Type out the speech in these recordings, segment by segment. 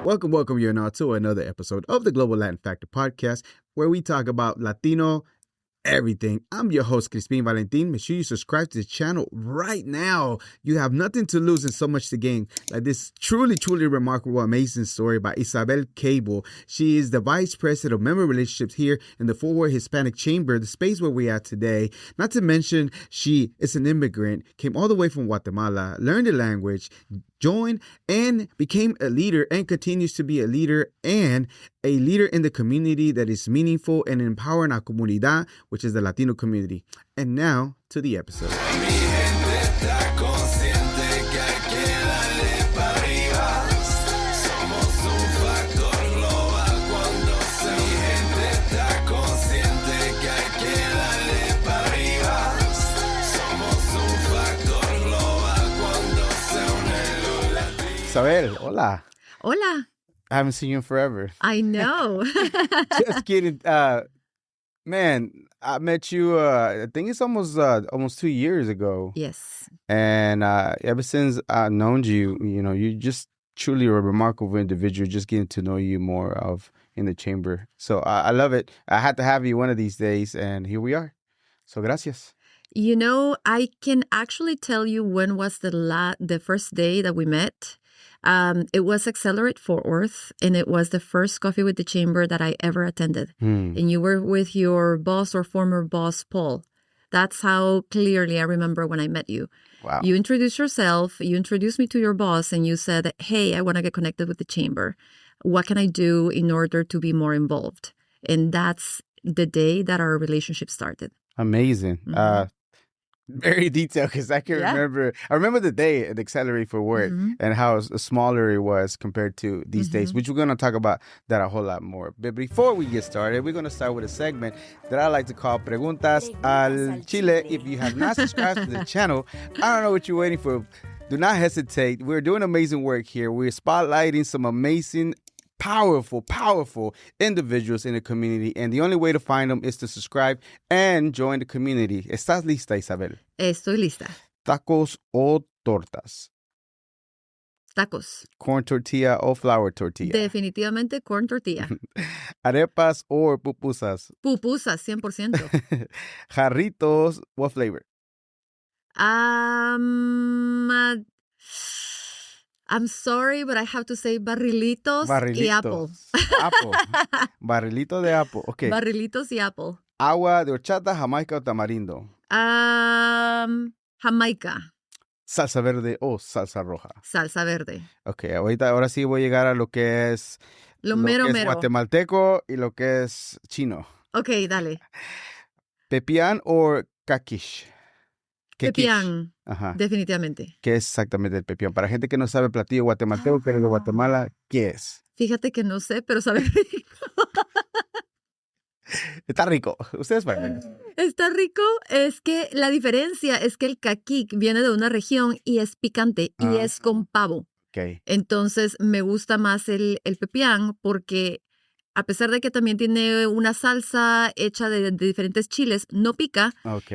Welcome, you're now to another episode of the Global Latin Factor podcast, where we talk about Latino everything. I'm your host, Crispin Valentin. Make sure you subscribe to the channel right now. You have nothing to lose and so much to gain. Like this truly remarkable, amazing story by Isabel Cable. She is the Vice President of Member Relationships here in the Fort Worth Hispanic Chamber, the space where we are today. Not to mention, she is an immigrant, came all the way from Guatemala, learned the language, joined and became a leader and continues to be a leader and a leader in the community that is meaningful and empowering our comunidad, which is the Latino community. And now to the episode. Isabel, hola. Hola. I haven't seen you in forever. I know. Just kidding. Man, I met you, I think it's almost 2 years ago. Yes. And ever since I've known you, you're just truly a remarkable individual, just getting to know you more of in the chamber. So I love it. I had to have you one of these days, and here we are. So gracias. You know, I can actually tell you when was the first day that we met. It was Accelerate Fort Worth, and it was the first Coffee with the Chamber that I ever attended. And you were with your boss or former boss, Paul. That's how clearly I remember when I met you. Wow. You introduced yourself, you introduced me to your boss, and you said, hey, I want to get connected with the chamber. What can I do in order to be more involved? And that's the day that our relationship started. Amazing. Mm-hmm. Very detailed, because I can remember. I remember the day at Accelerate for Work and how smaller it was compared to these days, which we're going to talk about that a whole lot more. But before we get started, we're going to start with a segment that I like to call Preguntas al Chile. If you have not subscribed to the channel, I don't know what you're waiting for. Do not hesitate. We're doing amazing work here. We're spotlighting some amazing powerful individuals in the community, and the only way to find them is to subscribe and join the community. ¿Estás lista, Isabel? Estoy lista. ¿Tacos o tortas? Tacos. ¿Corn tortilla o flour tortilla? Definitivamente corn tortilla. ¿Arepas o pupusas? Pupusas, 100%. ¿Jarritos? What flavor? I'm sorry, but I have to say barrilitos y apple. Apple. Barrilito de apple. Okay. Barrilitos y apple. ¿Agua de horchata, jamaica o tamarindo? Jamaica. ¿Salsa verde o salsa roja? Salsa verde. Ok, ahora sí voy a llegar a lo que es... Lo mero. Guatemalteco y lo que es chino. Ok, dale. ¿Pepián o caquish? Pepián, ajá. Definitivamente. ¿Qué es exactamente el pepián? Para gente que no sabe platillo guatemalteco, pero de Guatemala, ¿qué es? Fíjate que no sé, pero sabe rico. Está rico. Ustedes van. Está rico. Es que la diferencia es que el caquic viene de una región y es picante y es con pavo. Okay. Entonces me gusta más el pepián porque a pesar de que también tiene una salsa hecha de diferentes chiles, no pica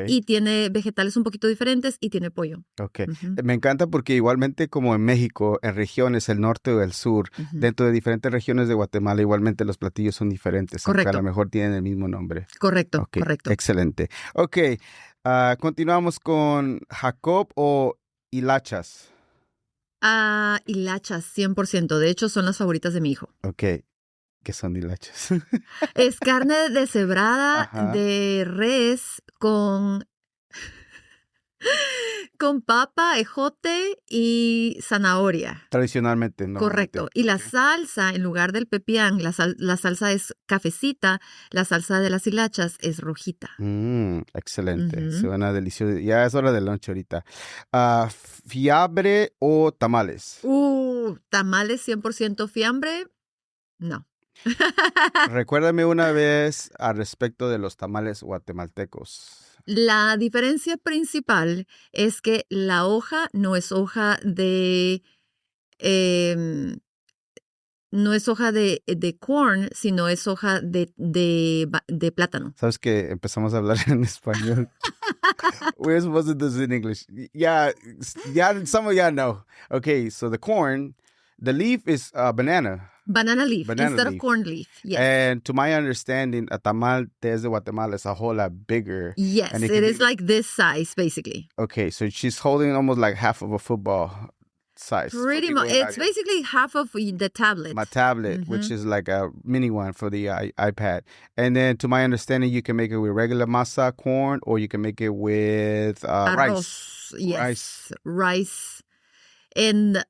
y tiene vegetales un poquito diferentes y tiene pollo. Okay. Me encanta porque igualmente como en México, en regiones, el norte o el sur, dentro de diferentes regiones de Guatemala, igualmente los platillos son diferentes. Correcto. Aunque a lo mejor tienen el mismo nombre. Correcto, okay. Correcto. Excelente. Ok, continuamos con Jacob o hilachas. Hilachas, 100%. De hecho, son las favoritas de mi hijo. Ok. ¿Qué son hilachas? Es carne deshebrada de res con papa, ejote y zanahoria. Tradicionalmente, ¿no? Correcto. Y la salsa, en lugar del pepián, la salsa es cafecita, la salsa de las hilachas es rojita. Excelente. Suena delicioso. Ya es hora del lunch ahorita. ¿Fiambre o tamales? Tamales 100%, fiambre, no. Recuérdame una vez al respecto de los tamales guatemaltecos. La diferencia principal es que la hoja no es hoja de corn, sino es hoja de plátano. ¿Sabes que empezamos a hablar en español? We're supposed to do this in English. Yeah, some of y'all know. Okay, so the corn The leaf is banana. Banana leaf Banana instead leaf. of corn leaf. Yes. And to my understanding, a tamal desde Guatemala is a whole lot bigger. Yes, And it can is be- like this size, basically. Okay, so she's holding almost like half of a football size. Pretty much. It's basically half of the tablet. My tablet, which is like a mini one for the iPad. And then to my understanding, you can make it with regular masa corn, or you can make it with rice. Yes, rice. And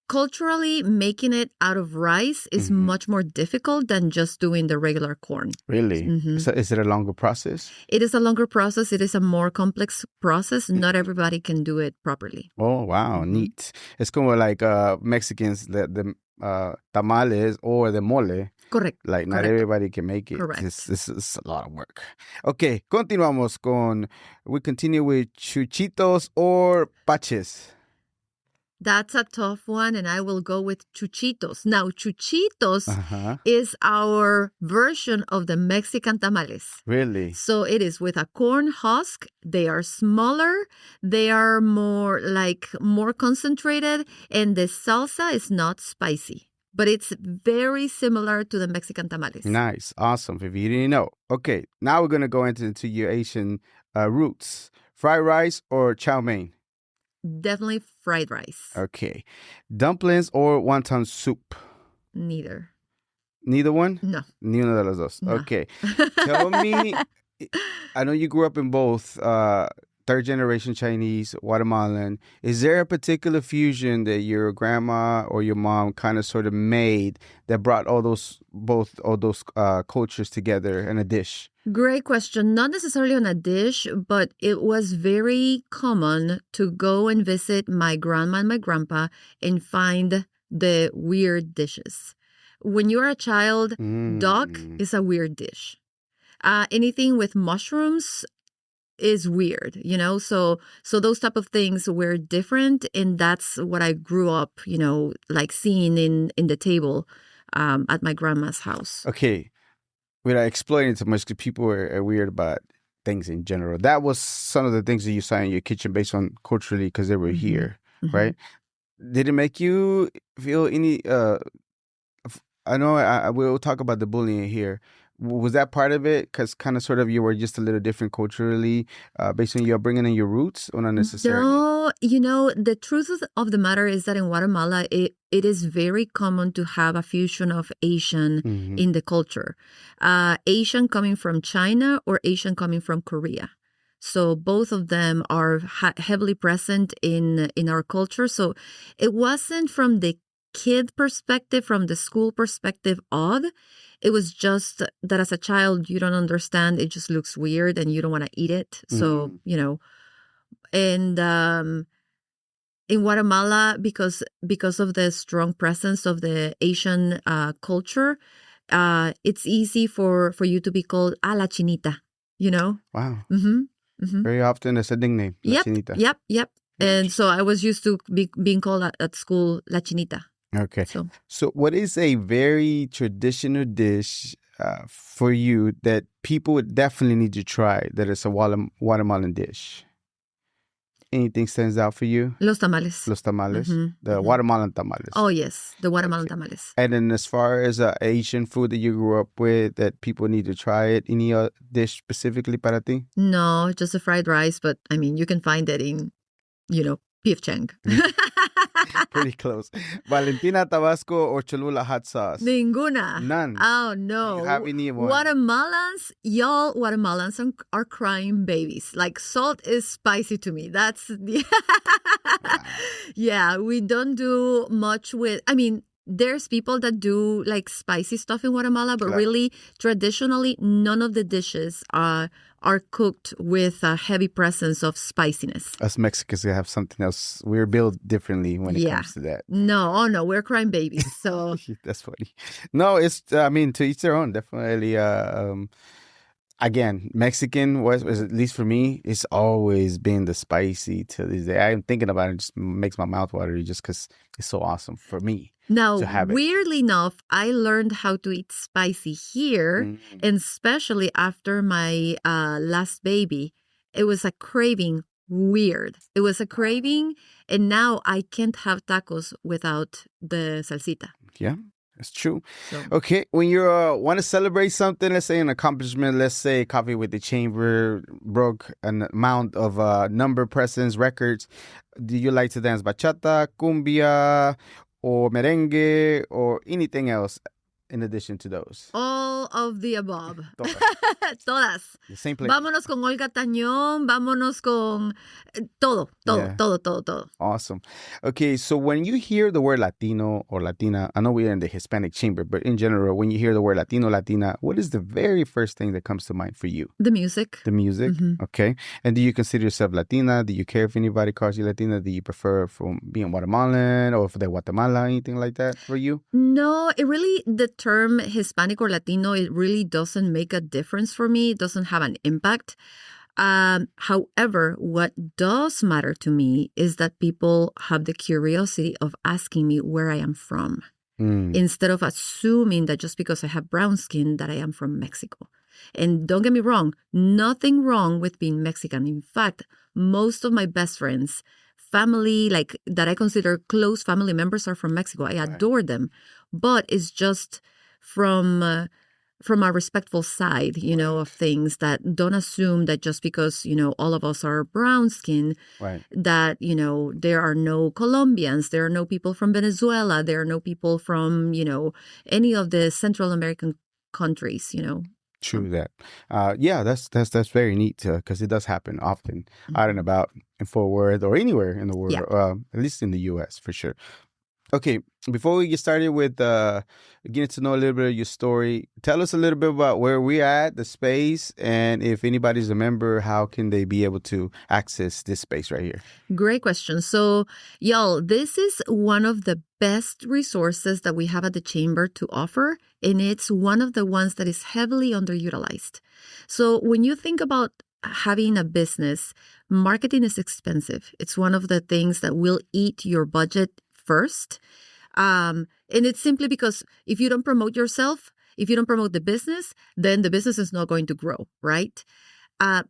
culturally, making it out of rice is much more difficult than just doing the regular corn. Really? So is it a longer process? It is a longer process. It is a more complex process. Not everybody can do it properly. Oh, wow. Neat. It's kind of like Mexicans, the tamales or the mole. Correct. Like, not everybody can make it. Correct. This is a lot of work. Okay, continuamos con, we continue with chuchitos or paches. That's a tough one, and I will go with chuchitos. Now, chuchitos is our version of the Mexican tamales. Really? So it is with a corn husk. They are smaller. They are more concentrated, and the salsa is not spicy. But it's very similar to the Mexican tamales. Nice. Awesome. If you didn't know. Okay, now we're going to go into your Asian roots. Fried rice or chow mein? Definitely fried rice. Okay. Dumplings or wonton soup? Neither. Neither one? No. Ni uno de los dos. No. Okay. Tell me, I know you grew up in both third generation Chinese, Guatemalan. Is there a particular fusion that your grandma or your mom kind of sort of made that brought both those cultures together in a dish? Great question. Not necessarily on a dish, but it was very common to go and visit my grandma and my grandpa and find the weird dishes. When you're a child, duck is a weird dish. Anything with mushrooms is weird, so those type of things were different, and that's what I grew up, like seeing in the table at my grandma's house. Okay. Without explaining too much, because people are weird about things in general. That was some of the things that you saw in your kitchen based on culturally because they were here, right? Did it make you feel any, I know we'll talk about the bullying here. Was that part of it? Because kind of sort of you were just a little different culturally based on your bringing in your roots, or not necessarily? No, the truth of the matter is that in Guatemala, it is very common to have a fusion of Asian in the culture. Asian coming from China or Asian coming from Korea. So both of them are heavily present in our culture. So it wasn't from the kid perspective, from the school perspective, odd. It was just that as a child, you don't understand. It just looks weird and you don't want to eat it. So, and in Guatemala, because of the strong presence of the Asian culture, it's easy for you to be called la chinita, Wow. Very often it's a nickname, la chinita. Yep. And so I was used to being called at school la chinita. Okay. So what is a very traditional dish for you that people would definitely need to try that is a Guatemalan dish? Anything stands out for you? Los tamales. Los tamales? The Guatemalan tamales? Oh, yes. The Guatemalan tamales. And then as far as Asian food that you grew up with that people need to try it, any dish specifically para ti? No, just the fried rice. But, I mean, you can find it in, P.F. Chang. Pretty close. Valentina Tabasco or Cholula hot sauce? Ninguna. None. Oh, no. You have any one? Guatemalans are crying babies. Like, salt is spicy to me. That's Yeah, we don't do much with, there's people that do like spicy stuff in Guatemala, but really traditionally, none of the dishes are cooked with a heavy presence of spiciness. Us Mexicans have something else. We're built differently when it comes to that. No, we're crying babies. So that's funny. No, it's to each their own. Definitely. Again, Mexican was at least for me, it's always been the spicy to this day. I'm thinking about it, just makes my mouth watery just because it's so awesome for me. Now, weirdly enough, I learned how to eat spicy here, and especially after my last baby, it was a craving weird. It was a craving, and now I can't have tacos without the salsita. Yeah, it's true. So, Okay, when you want to celebrate something, let's say an accomplishment, let's say Coffee with the Chamber broke an amount of number presence records, do you like to dance bachata, cumbia, or merengue, or anything else in addition to those? all of the above. Todas. Todas. The same place. Vámonos con Olga Tañón, vámonos con todo. Awesome. Okay, so when you hear the word Latino or Latina, I know we're in the Hispanic Chamber, but in general, when you hear the word Latino, Latina, what is the very first thing that comes to mind for you? The music. The music? Mm-hmm. Okay. And do you consider yourself Latina? Do you care if anybody calls you Latina? Do you prefer from being Guatemalan or for the Guatemala, anything like that for you? No, the term Hispanic or Latino, it really doesn't make a difference for me. It doesn't have an impact. However, what does matter to me is that people have the curiosity of asking me where I am from, instead of assuming that just because I have brown skin that I am from Mexico. And don't get me wrong, nothing wrong with being Mexican. In fact, most of my best friends, family, like that I consider close family members, are from Mexico. I adore them, but it's just from a respectful side, of things, that don't assume that just because, all of us are brown skin, that, there are no Colombians, there are no people from Venezuela, there are no people from, any of the Central American countries, True that. Yeah, that's very neat because it does happen often out and about in Fort Worth or anywhere in the world, at least in the U.S. for sure. Okay, before we get started with getting to know a little bit of your story, tell us a little bit about where we're at, the space, and if anybody's a member, how can they be able to access this space right here? Great question. So, y'all, this is one of the best resources that we have at the Chamber to offer, and it's one of the ones that is heavily underutilized. So when you think about having a business, marketing is expensive. It's one of the things that will eat your budget first. And it's simply because if you don't promote yourself, if you don't promote the business, then the business is not going to grow, right?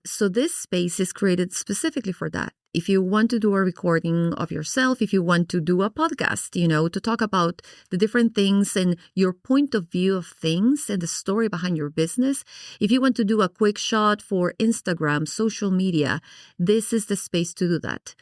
So this space is created specifically for that. If you want to do a recording of yourself, if you want to do a podcast, to talk about the different things and your point of view of things and the story behind your business, if you want to do a quick shot for Instagram, social media, this is the space to do that.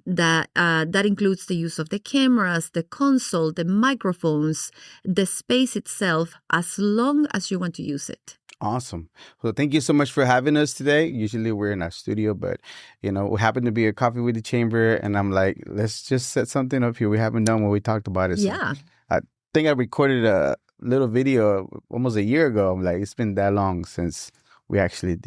That includes the use of the cameras, the console, the microphones, the space itself, as long as you want to use it. Awesome. Well, thank you so much for having us today. Usually we're in our studio, but, we happen to be a Coffee with the Chamber, and I'm like, let's just set something up here. We haven't done what we talked about it. Yeah. So I think I recorded a little video almost a year ago. I'm like, it's been that long since we actually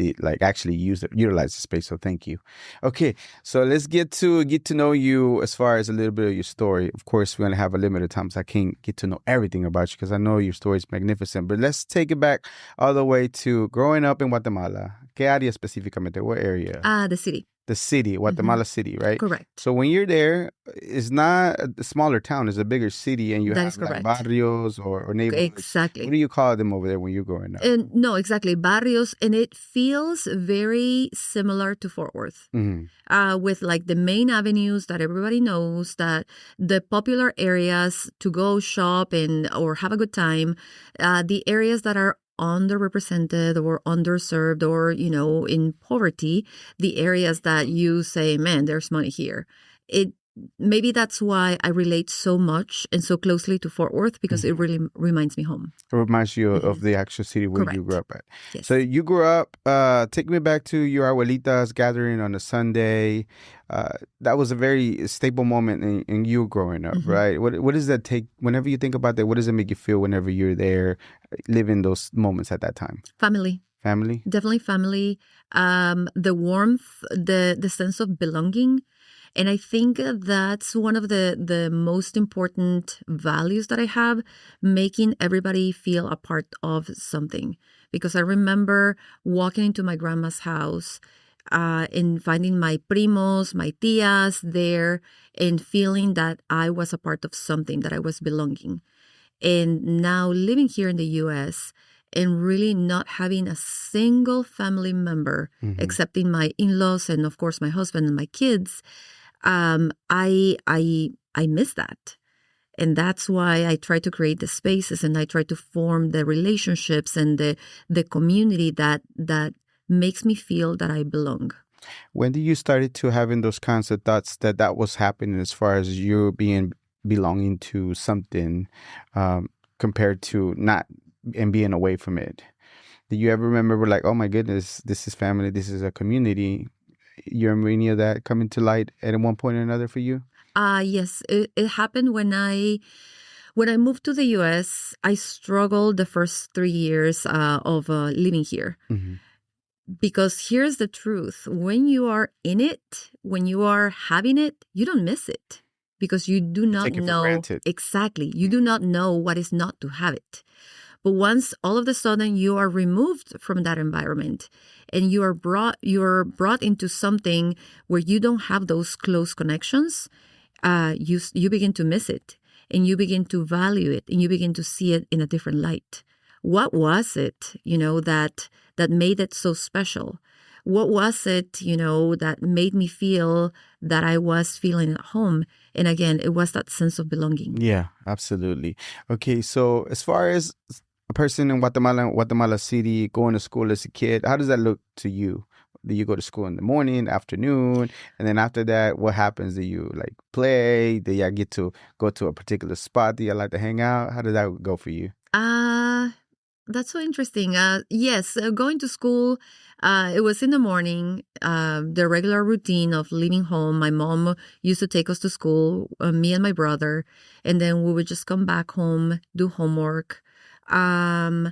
utilize the space. So thank you. Okay, so let's get to know you as far as a little bit of your story. Of course, we're going to have a limited time, so I can't get to know everything about you because I know your story is magnificent. But let's take it back all the way to growing up in Guatemala. ¿Qué área específicamente? What area? The city. The city, Guatemala City, right? Correct. So when you're there, it's not a smaller town, it's a bigger city, and you have like barrios or neighborhoods. Exactly. What do you call them over there when you're growing up? No, exactly. Barrios, and it feels very similar to Fort Worth. With like the main avenues that everybody knows, that the popular areas to go shop or have a good time, the areas that are underrepresented or underserved or, in poverty, the areas that you say, man, there's money here. Maybe that's why I relate so much and so closely to Fort Worth, because it really reminds me home. It reminds you of the actual city where you grew up at. Yes. So you grew up, take me back to your abuelita's gathering on a Sunday. That was a very staple moment in you growing up, right? What does that take, whenever you think about that, what does it make you feel whenever you're there, living those moments at that time? Family. Family? Definitely family. The warmth, the sense of belonging. And I think that's one of the most important values that I have, making everybody feel a part of something. Because I remember walking into my grandma's house and finding my primos, my tias there, and feeling that I was a part of something, that I was belonging. And now living here in the U.S., and really not having a single family member, excepting my in-laws and, of course, my husband and my kids, I miss that. And that's why I try to create the spaces and I try to form the relationships and the community that makes me feel that I belong. When did you started to having those kinds of thoughts that was happening as far as you belonging to something compared to not and being away from it? Did you ever remember like, oh my goodness, this is family, this is a community? You remember any of that coming to light at one point or another for you? Yes, it happened when I moved to the U.S. I struggled the first 3 years of living here. Because here's the truth. When you are in it, when you are having it, you don't miss it because you do not know. Exactly. You do not know what is not to have it. But once all of a sudden you are removed from that environment and you are brought into something where you don't have those close connections, you begin to miss it and you begin to value it and you begin to see it in a different light. What was it, that made it so special? What was it, that made me feel that I was feeling at home? And again, it was that sense of belonging. Yeah, absolutely. Okay, so as far as a person in Guatemala City, going to school as a kid, how does that look to you? Do you go to school in the morning, afternoon? And then after that, what happens? Do you like play? Do you get to go to a particular spot? Do you like to hang out? How did that go for you? That's so interesting. Yes, going to school, it was in the morning, the regular routine of leaving home. My mom used to take us to school, me and my brother, and then we would just come back home, do homework. I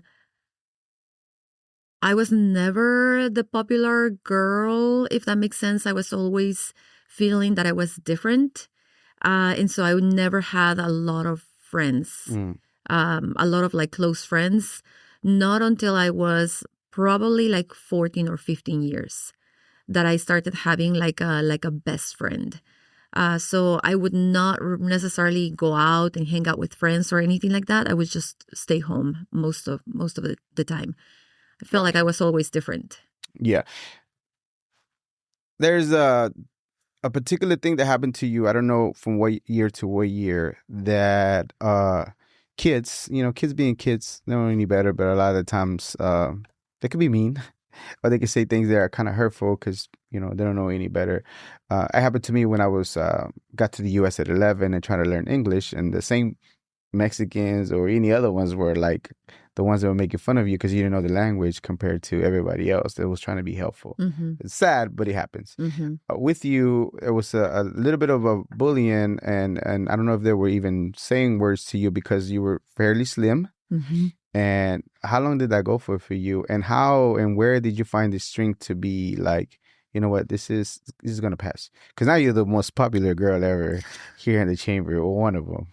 was never the popular girl, if that makes sense. I was always feeling that I was different. And so I never had a lot of friends, a lot of like close friends. Not until I was probably like 14 or 15 years that I started having like a best friend. So I would not necessarily go out and hang out with friends or anything like that. I would just stay home most of the time. I felt like I was always different. Yeah. There's a particular thing that happened to you. I don't know from what year to what year that kids, kids being kids, they don't know any better, but a lot of the times they could be mean or they could say things that are kind of hurtful because, they don't know any better. It happened to me when I got to the U.S. at 11 and trying to learn English, and the same Mexicans or any other ones were like the ones that were making fun of you because you didn't know the language compared to everybody else that was trying to be helpful. It's sad, but it happens. With you, it was a little bit of a bullying, and I don't know if they were even saying words to you because you were fairly slim. And how long did that go for you? And how and where did you find the strength to be like, you know what, this is going to pass? Because now you're the most popular girl ever here in the chamber, or one of them.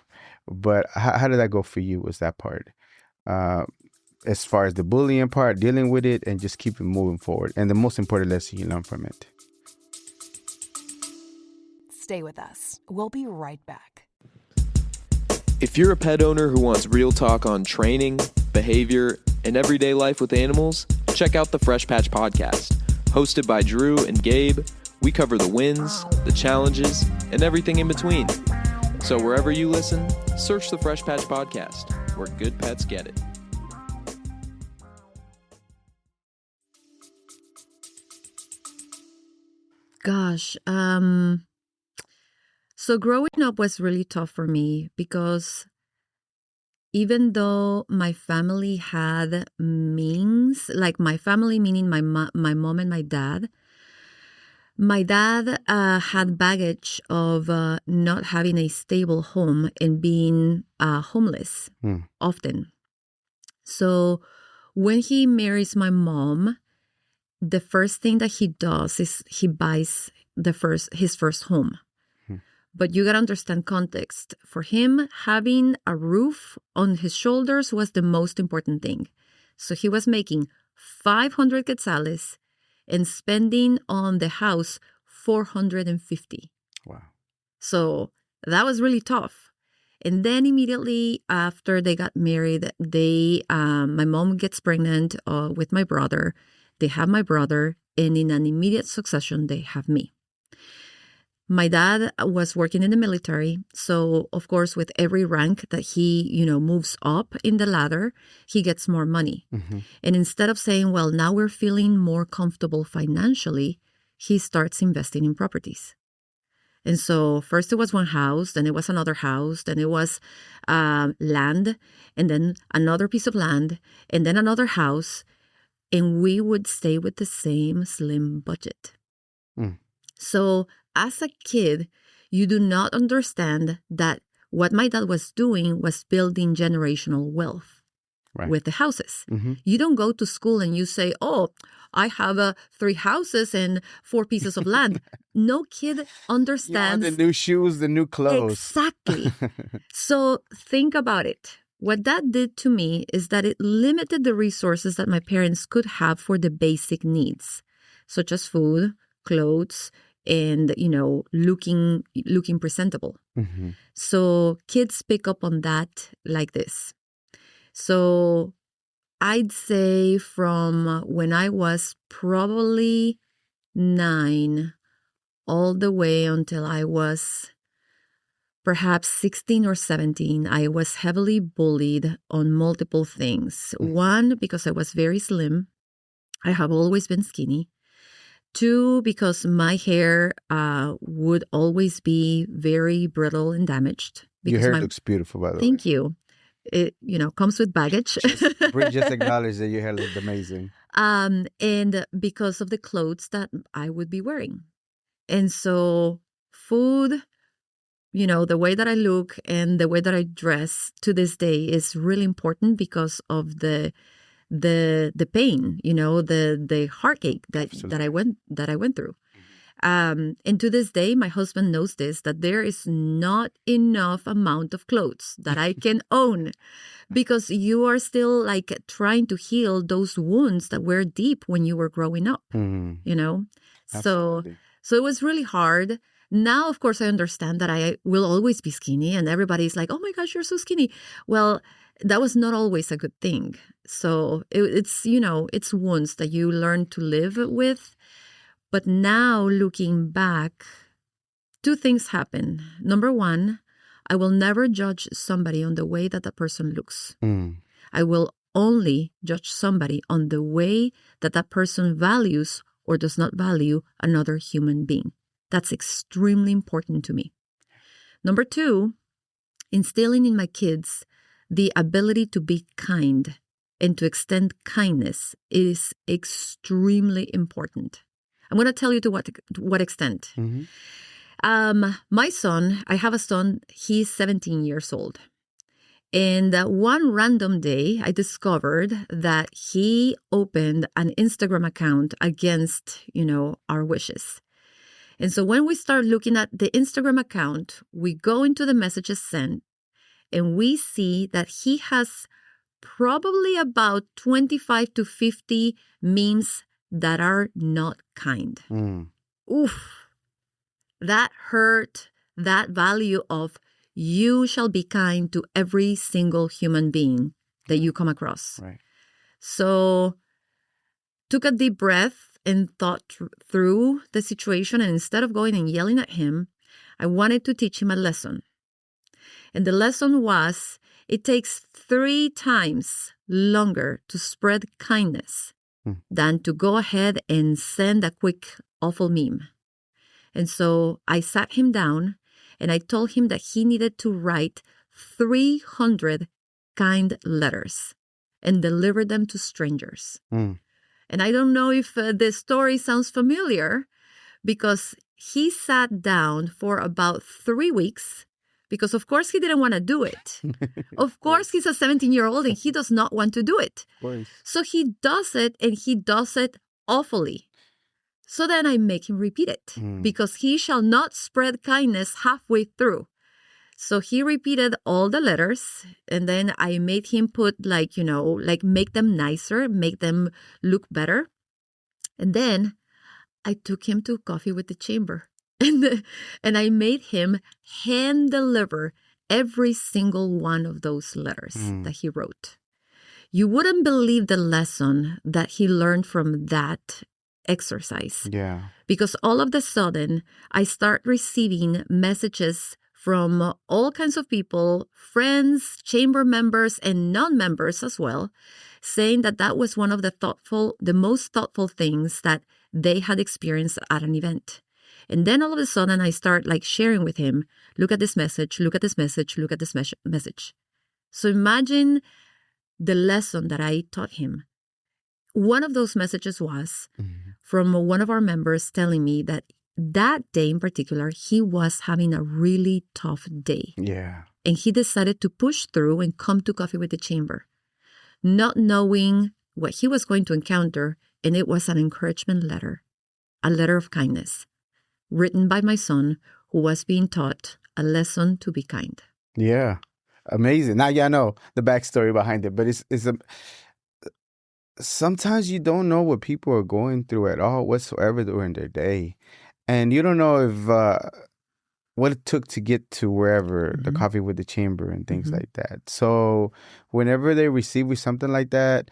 But how did that go for you? Was that part? As far as the bullying part, dealing with it, and just keeping moving forward. And the most important lesson you learn from it. Stay with us. We'll be right back. If you're a pet owner who wants real talk on training, behavior, and everyday life with animals, check out the Fresh Patch Podcast. Hosted by Drew and Gabe, we cover the wins, the challenges, and everything in between. So wherever you listen, search the Fresh Patch Podcast, where good pets get it. Gosh, so growing up was really tough for me because even though my family had means, like my family meaning my mom and my dad had baggage of not having a stable home and being homeless often. So when he marries my mom, the first thing that he does is he buys his first home. But you got to understand context. For him, having a roof on his shoulders was the most important thing. So he was making 500 quetzales and spending on the house 450. Wow. So that was really tough. And then immediately after they got married, my mom gets pregnant with my brother. They have my brother, and in an immediate succession, they have me. My dad was working in the military, so of course, with every rank that he, moves up in the ladder, he gets more money. Mm-hmm. And instead of saying, well, now we're feeling more comfortable financially, he starts investing in properties. And so first it was one house, then it was another house, then it was land, and then another piece of land, and then another house. And we would stay with the same slim budget. Mm. So as a kid, you do not understand that what my dad was doing was building generational wealth with the houses. Mm-hmm. You don't go to school and you say, oh, I have 3 houses and 4 pieces of land. No kid understands. The new shoes, the new clothes. Exactly. So think about it. What that did to me is that it limited the resources that my parents could have for the basic needs, such as food, clothes, and, looking presentable. Mm-hmm. So kids pick up on that like this. So I'd say from when I was probably 9 all the way until I was perhaps 16 or 17, I was heavily bullied on multiple things. Mm-hmm. 1, because I was very slim. I have always been skinny. 2, because my hair would always be very brittle and damaged. Your hair looks beautiful, by the way. Thank you. It, comes with baggage. Just acknowledge that your hair looked amazing. And because of the clothes that I would be wearing. And so food, the way that I look and the way that I dress to this day is really important because of the pain, the heartache that I went through. And to this day, my husband knows this, that there is not enough amount of clothes that I can own because you are still like trying to heal those wounds that were deep when you were growing up, Absolutely. So it was really hard. Now, of course, I understand that I will always be skinny and everybody's like, oh my gosh, you're so skinny. Well, that was not always a good thing. So it's wounds that you learn to live with. But now looking back, 2 things happen. Number 1, I will never judge somebody on the way that the person looks. Mm. I will only judge somebody on the way that that person values or does not value another human being. That's extremely important to me. Number 2, instilling in my kids the ability to be kind and to extend kindness is extremely important. I'm going to tell you to what extent. Mm-hmm. My son, I have a son, he's 17 years old. And one random day, I discovered that he opened an Instagram account against, our wishes. And so when we start looking at the Instagram account, we go into the messages sent, and we see that he has probably about 25 to 50 memes that are not kind. Mm. Oof. That hurt, that value of you shall be kind to every single human being that you come across. Right. So took a deep breath and thought through the situation. And instead of going and yelling at him, I wanted to teach him a lesson. And the lesson was, it takes 3 times longer to spread kindness than to go ahead and send a quick, awful meme. And so I sat him down and I told him that he needed to write 300 kind letters and deliver them to strangers. Mm. And I don't know if this story sounds familiar, because he sat down for about 3 weeks, because of course he didn't want to do it. Of course he's a 17-year-old and he does not want to do it. Of course. So he does it, and he does it awfully. So then I make him repeat it, because he shall not spread kindness halfway through. So he repeated all the letters, and then I made him put make them nicer, make them look better. And then I took him to Coffee with the Chamber, and I made him hand deliver every single one of those letters that he wrote. You wouldn't believe the lesson that he learned from that exercise. Yeah. Because all of a sudden, I start receiving messages from all kinds of people, friends, chamber members, and non-members as well, saying that that was one of the most thoughtful things that they had experienced at an event. And then all of a sudden, I start like sharing with him, look at this message, look at this message, look at this message. So imagine the lesson that I taught him. One of those messages was from one of our members telling me that day in particular, he was having a really tough day. Yeah. And he decided to push through and come to Coffee with the Chamber, not knowing what he was going to encounter. And it was an encouragement letter, a letter of kindness, written by my son, who was being taught a lesson to be kind. Yeah. Amazing. Now, I know the backstory behind it, but sometimes you don't know what people are going through at all whatsoever during their day. And you don't know if what it took to get to wherever, the Coffee with the Chamber and things like that. So whenever they receive with something like that,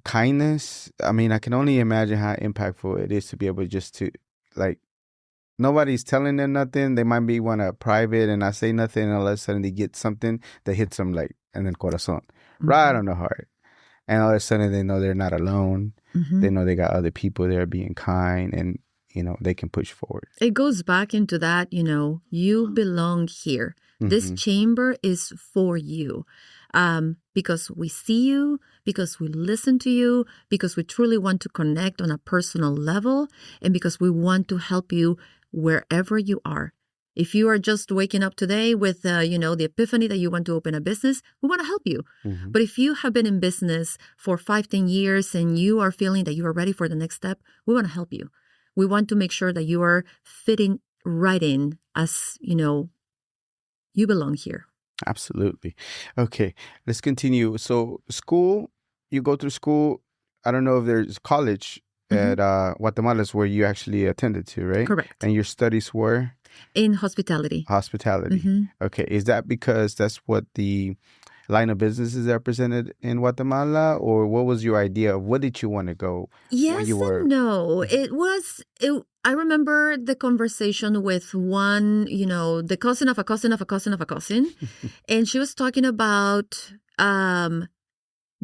kindness, I mean, I can only imagine how impactful it is to be able just to, like, nobody's telling them nothing. They might be want to private and not say nothing, and all of a sudden they get something that hits them, like, and then corazón, right on the heart. And all of a sudden they know they're not alone. They know they got other people there being kind, and, you know, they can push forward. It goes back into that, you know, you belong here. This chamber is for you. Because we see you, because we listen to you, because we truly want to connect on a personal level, and because we want to help you wherever you are. If you are just waking up today with, the epiphany that you want to open a business, we want to help you. But if you have been in business for 5-10 years and you are feeling that you are ready for the next step, we want to help you. We want to make sure that you are fitting right in as, you belong here. Absolutely. Okay, let's continue. So school, you go through school. I don't know if there's college at Guatemala is where you actually attended to, right? Correct. And your studies were? In hospitality. Hospitality. Okay. Is that because that's what the line of business is represented in Guatemala, or what was your idea of what did you want to go? Yes and no. I remember the conversation with one, the cousin of a cousin of a cousin of a cousin. And she was talking about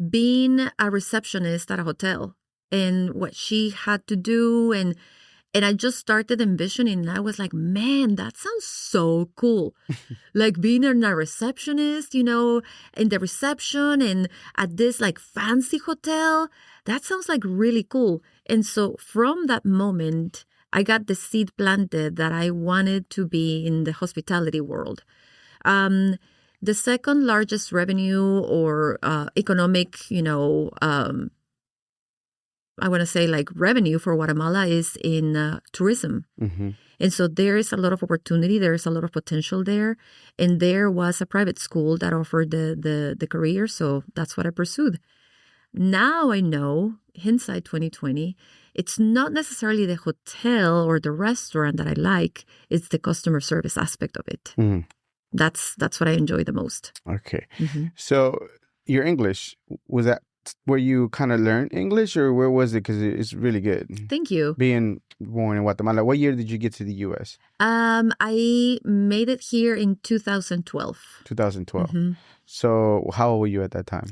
being a receptionist at a hotel and what she had to do. And I just started envisioning, and I was like, man, that sounds so cool. Like being a receptionist, in the reception and at this like fancy hotel. That sounds like really cool. And so from that moment, I got the seed planted that I wanted to be in the hospitality world. The second largest revenue or economic, I want to say like revenue for Guatemala is in tourism. And so there is a lot of opportunity. There is a lot of potential there. And there was a private school that offered the career. So that's what I pursued. Now I know, hindsight 2020, it's not necessarily the hotel or the restaurant that I like. It's the customer service aspect of it. That's what I enjoy the most. Okay. So your English, was that where you kind of learned English, or where was it? Because it's really good. Thank you. Being born in Guatemala. What year did you get to the U.S.? I made it here in 2012. 2012. So how old were you at that time?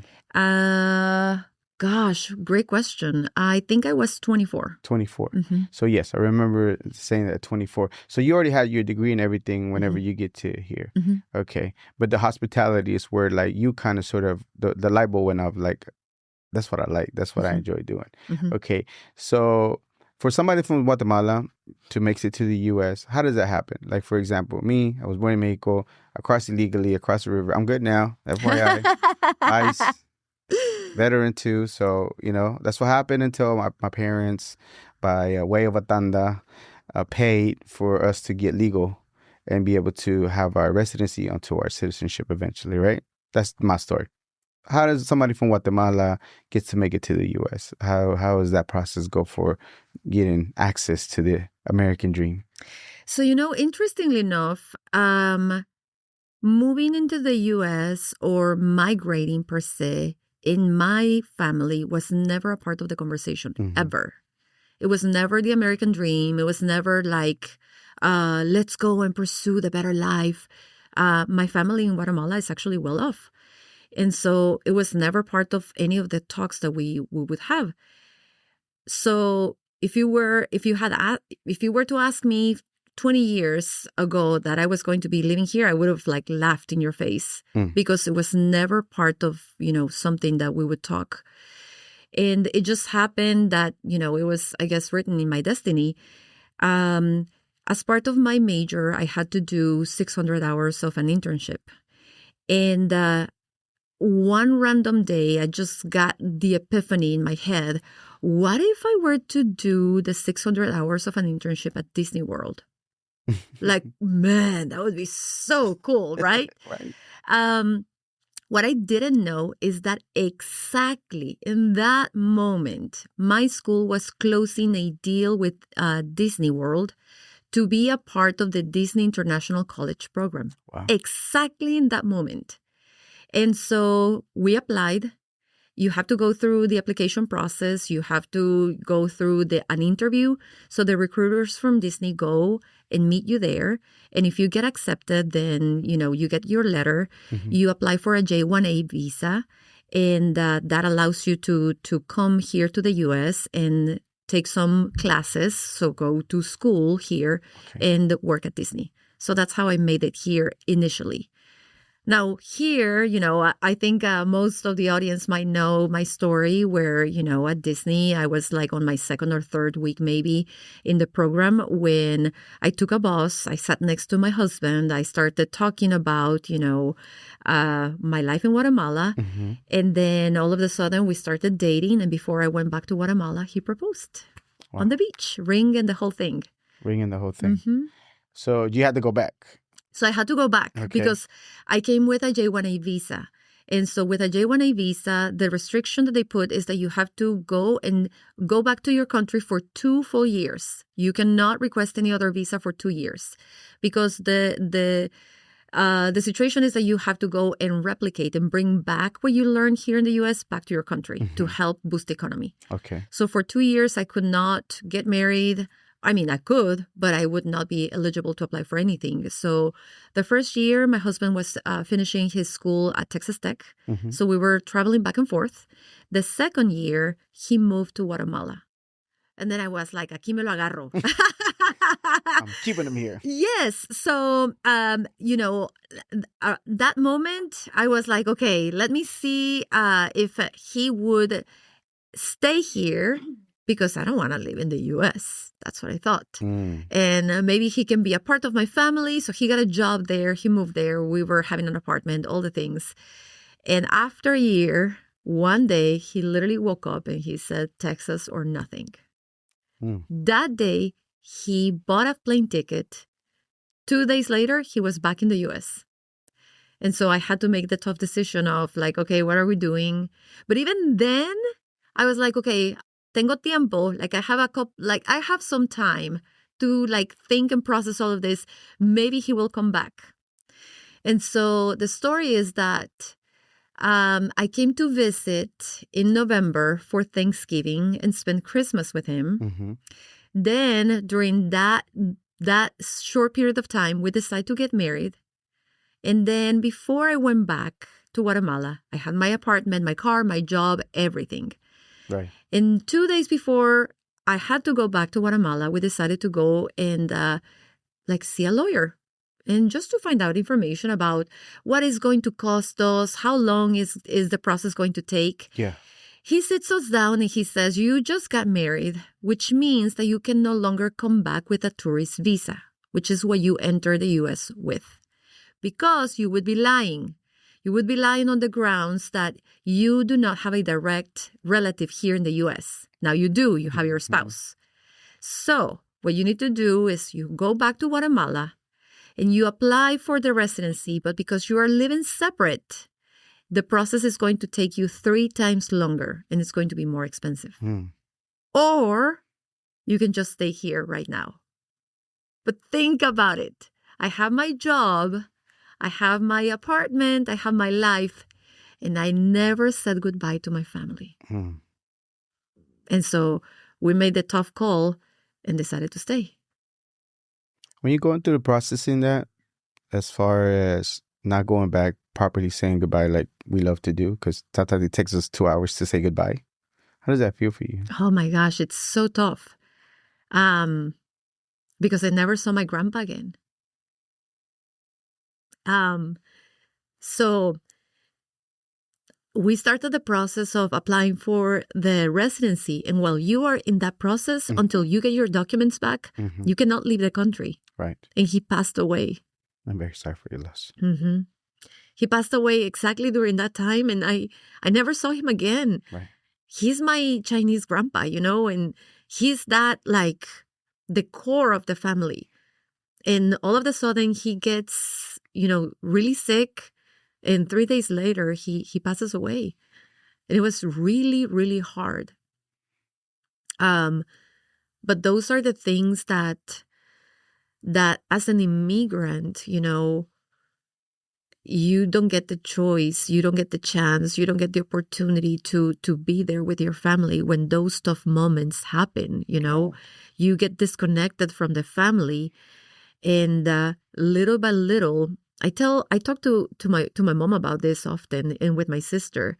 Gosh, great question. I think I was 24. 24. So yes, I remember saying that at 24. So you already had your degree and everything whenever you get to here. Okay. But the hospitality is where like you kind of sort of, the light bulb went off, like, that's what I like. That's what I enjoy doing. Okay. So for somebody from Guatemala to make it to the U.S., how does that happen? Like, for example, me, I was born in Mexico, I crossed illegally across the river. I'm good now. FYI. ICE. Veteran too. So, that's what happened until my parents, by way of a tanda, paid for us to get legal and be able to have our residency onto our citizenship eventually, right? That's my story. How does somebody from Guatemala get to make it to the U.S.? How does that process go for getting access to the American dream? So, interestingly enough, moving into the U.S. or migrating per se in my family was never a part of the conversation, ever. It was never the American dream. It was never like, let's go and pursue the better life. My family in Guatemala is actually well off. And so it was never part of any of the talks that we would have. So if you were to ask me 20 years ago that I was going to be living here, I would have like laughed in your face because it was never part of, something that we would talk. And it just happened that, it was, I guess, written in my destiny. As part of my major, I had to do 600 hours of an internship. And one random day, I just got the epiphany in my head. What if I were to do the 600 hours of an internship at Disney World? Like, man, that would be so cool, right? Right. What I didn't know is that exactly in that moment, my school was closing a deal with Disney World to be a part of the Disney International College program. Wow. Exactly in that moment. And so we applied. You have to go through the application process. You have to go through an interview. So the recruiters from Disney go and meet you there. And if you get accepted, then, you get your letter. You apply for a J-1A visa. And that allows you to come here to the U.S. and take some classes. So go to school here and work at Disney. So that's how I made it here initially. Now, here, I think most of the audience might know my story where, at Disney, I was like on my second or third week maybe in the program when I took a bus. I sat next to my husband. I started talking about, my life in Guatemala. And then all of a sudden we started dating. And before I went back to Guatemala, he proposed on the beach, ring and the whole thing. Ring and the whole thing. So you had to go back. So I had to go back because I came with a J-1A visa. And so with a J-1A visa, the restriction that they put is that you have to go back to your country for 2 full years. You cannot request any other visa for 2 years because the situation is that you have to go and replicate and bring back what you learned here in the U.S. back to your country to help boost the economy. Okay. So for 2 years, I could not get married. I mean, I could, but I would not be eligible to apply for anything. So the first year, my husband was finishing his school at Texas Tech. So we were traveling back and forth. The second year, he moved to Guatemala. And then I was like, aquí me lo agarro. I'm keeping him here. Yes. So, that moment, I was like, okay, let me see if he would stay here. Because I don't want to live in the U.S. That's what I thought. And maybe he can be a part of my family. So he got a job there. He moved there. We were having an apartment, all the things. And after a year, one day, he literally woke up and he said, Texas or nothing. That day, he bought a plane ticket. 2 days later, he was back in the U.S. And so I had to make the tough decision of like, okay, what are we doing? But even then, I was like, okay, tengo tiempo, I have some time to like think and process all of this. Maybe he will come back. And so the story is that I came to visit in November for Thanksgiving and spend Christmas with him. Then during that short period of time, we decided to get married. And then before I went back to Guatemala, I had my apartment, my car, my job, everything. Right. And 2 days before I had to go back to Guatemala, we decided to go and see a lawyer and just to find out information about what is going to cost us, how long is the process going to take. Yeah. He sits us down and he says, you just got married, which means that you can no longer come back with a tourist visa, which is what you enter the U.S. with, because you would be lying. You would be lying on the grounds that you do not have a direct relative here in the U.S. Now you do. You have your spouse. So what you need to do is you go back to Guatemala and you apply for the residency. But because you are living separate, the process is going to take you 3 times longer and it's going to be more expensive. Or you can just stay here right now. But think about it. I have my job. I have my apartment, I have my life, and I never said goodbye to my family. And so we made the tough call and decided to stay. When you're going through the processing that, as far as not going back, properly saying goodbye like we love to do, because sometimes it takes us 2 hours to say goodbye. How does that feel for you? Oh my gosh, it's so tough. Because I never saw my grandpa again. So we started the process of applying for the residency. And while you are in that process, until you get your documents back, you cannot leave the country. Right. And he passed away. I'm very sorry for your loss. He passed away exactly during that time. And I never saw him again. Right. He's my Chinese grandpa, and he's that like the core of the family. And all of a sudden he gets, really sick. And 3 days later, he passes away. And it was really, really hard. But those are the things that as an immigrant, you don't get the choice, you don't get the chance, you don't get the opportunity to be there with your family when those tough moments happen, You get disconnected from the family. And little by little, I talk to my mom about this often, and with my sister.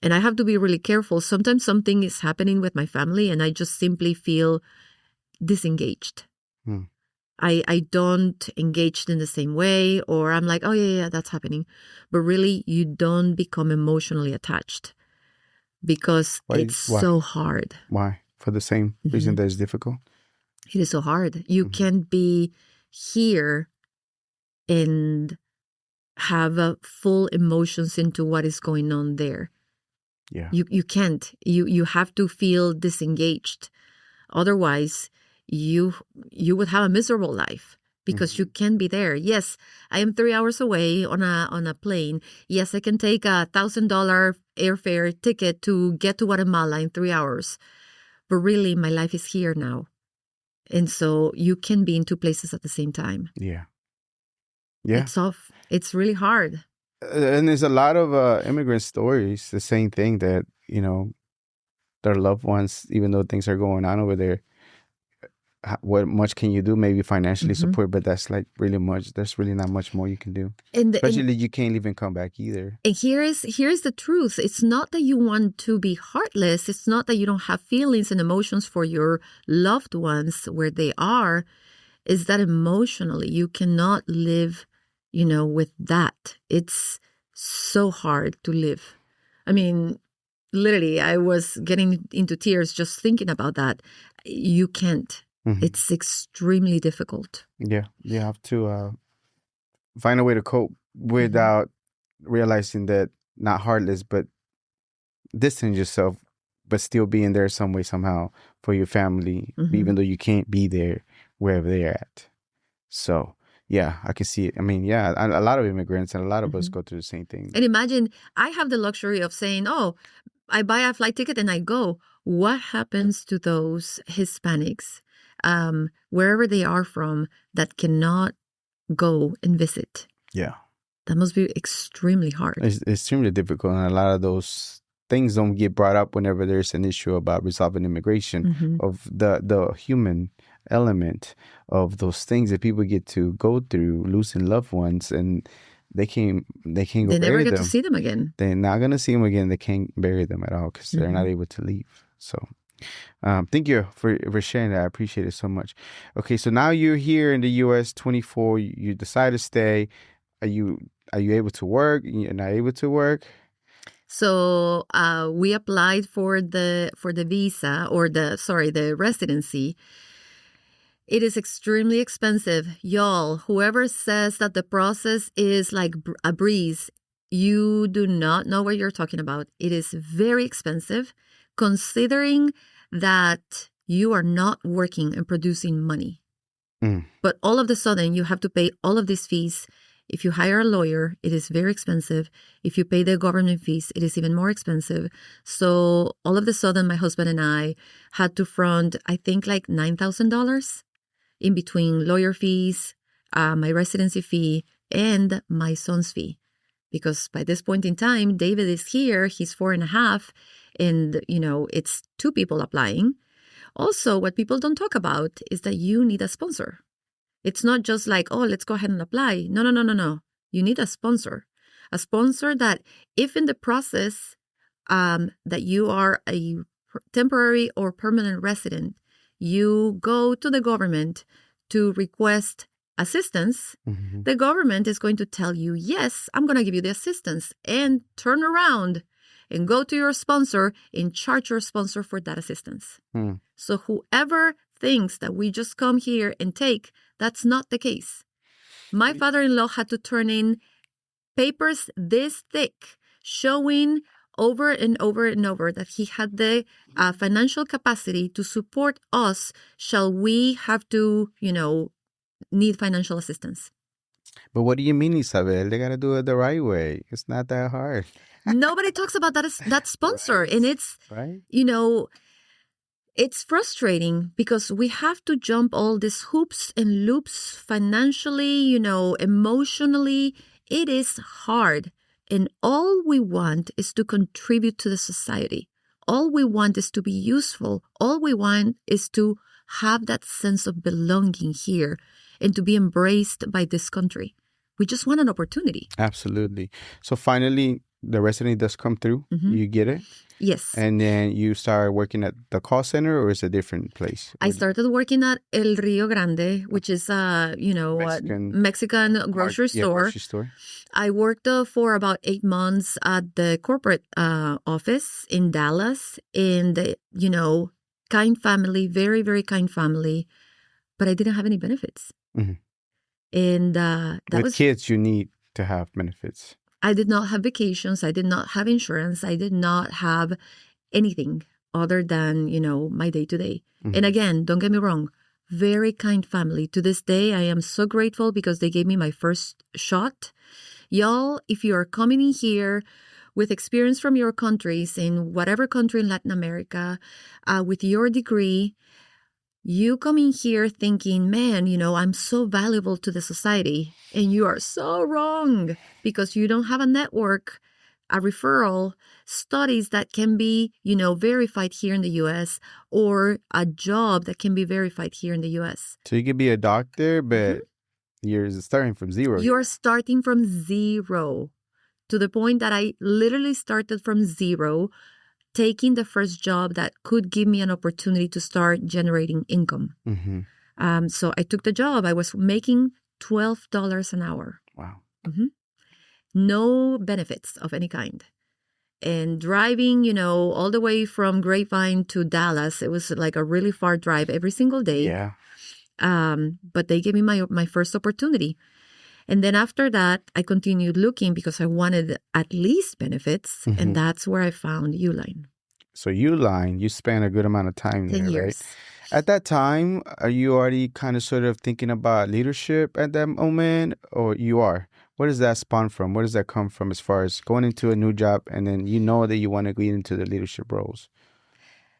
And I have to be really careful. Sometimes something is happening with my family and I just simply feel disengaged. I don't engage in the same way, or I'm like, oh yeah, that's happening. But really, you don't become emotionally attached because Why? so hard. Why? For the same reason that it's difficult? It is so hard. You can't be here and have full emotions into what is going on there. Yeah. You can't. You have to feel disengaged. Otherwise, you would have a miserable life because you can't be there. Yes, I am 3 hours away on a plane. Yes, I can take $1,000 airfare ticket to get to Guatemala in 3 hours. But really, my life is here now. And so you can be in two places at the same time. Yeah. Yeah. It's tough. It's really hard. And there's a lot of immigrant stories, the same thing that, their loved ones, even though things are going on over there, what much can you do? Maybe financially support, but that's like really much. There's really not much more you can do. Especially you can't even come back either. And here is the truth. It's not that you want to be heartless. It's not that you don't have feelings and emotions for your loved ones where they are. It's that emotionally you cannot live, with that. It's so hard to live. I mean, literally, I was getting into tears just thinking about that. You can't. It's extremely difficult. Yeah, you have to find a way to cope without realizing that not heartless, but distance yourself, but still being there some way, somehow for your family, even though you can't be there wherever they're at. So, yeah, I can see it. I mean, yeah, a lot of immigrants and a lot of us go through the same thing. And imagine, I have the luxury of saying, oh, I buy a flight ticket and I go. What happens to those Hispanics, wherever they are from, that cannot go and visit? Yeah. That must be extremely hard. It's extremely difficult. And a lot of those things don't get brought up whenever there's an issue about resolving immigration, of the human element of those things that people get to go through, losing loved ones, and they can't go bury them. They never get to see them again. They're not going to see them again. They can't bury them at all because they're not able to leave. So thank you for sharing that. I appreciate it so much. Okay, so now you're here in the U.S., 24. You decide to stay. Are you able to work? You're not able to work? So we applied for the visa, or the residency. It is extremely expensive. Y'all, whoever says that the process is like a breeze, you do not know what you're talking about. It is very expensive, considering that you are not working and producing money. But all of a sudden, you have to pay all of these fees. If you hire a lawyer, it is very expensive. If you pay the government fees, it is even more expensive. So all of a sudden, my husband and I had to front, I think, like $9,000 in between lawyer fees, my residency fee, and my son's fee. Because by this point in time, David is here, he's 4.5, and, it's 2 people applying. Also, what people don't talk about is that you need a sponsor. It's not just like, oh, let's go ahead and apply. No. You need a sponsor. A sponsor that if in the process that you are a temporary or permanent resident, you go to the government to request assistance, the government is going to tell you, yes, I'm going to give you the assistance, and turn around and go to your sponsor and charge your sponsor for that assistance. So whoever thinks that we just come here and take, that's not the case. My father-in-law had to turn in papers this thick, showing over and over and over that he had the financial capacity to support us. Shall we have to, need financial assistance? But what do you mean, Isabel? They got to do it the right way. It's not that hard. Nobody talks about that sponsor. Right. And it's, right. It's frustrating because we have to jump all these hoops and loops financially, emotionally. It is hard. And all we want is to contribute to the society. All we want is to be useful. All we want is to have that sense of belonging here and to be embraced by this country. We just want an opportunity. Absolutely. So finally, the residency does come through. You get it? Yes. And then you start working at the call center, or is it a different place? I started working at El Rio Grande, which is Mexican grocery store. Grocery store. I worked for about 8 months at the corporate office in Dallas, and kind family, very, very kind family, but I didn't have any benefits. And with kids, you need to have benefits. I did not have vacations. I did not have insurance. I did not have anything other than, my day-to-day. And again, don't get me wrong, very kind family. To this day, I am so grateful because they gave me my first shot. Y'all, if you are coming in here with experience from your countries, in whatever country in Latin America, with your degree, you come in here thinking, man, I'm so valuable to the society. And you are so wrong because you don't have a network, a referral, studies that can be, verified here in the U.S. or a job that can be verified here in the U.S. So you could be a doctor, but you're starting from zero. You're starting from zero, to the point that I literally started from zero, taking the first job that could give me an opportunity to start generating income. So I took the job. I was making $12 an hour. Wow. No benefits of any kind. And driving, all the way from Grapevine to Dallas, it was like a really far drive every single day. Yeah. But they gave me my first opportunity. And then after that, I continued looking because I wanted at least benefits. And that's where I found Uline. So Uline, you spent a good amount of time 10 there, years. Right? At that time, are you already kind of sort of thinking about leadership at that moment, or you are? Where does that spawn from? Where does that come from as far as going into a new job and then that you want to get into the leadership roles?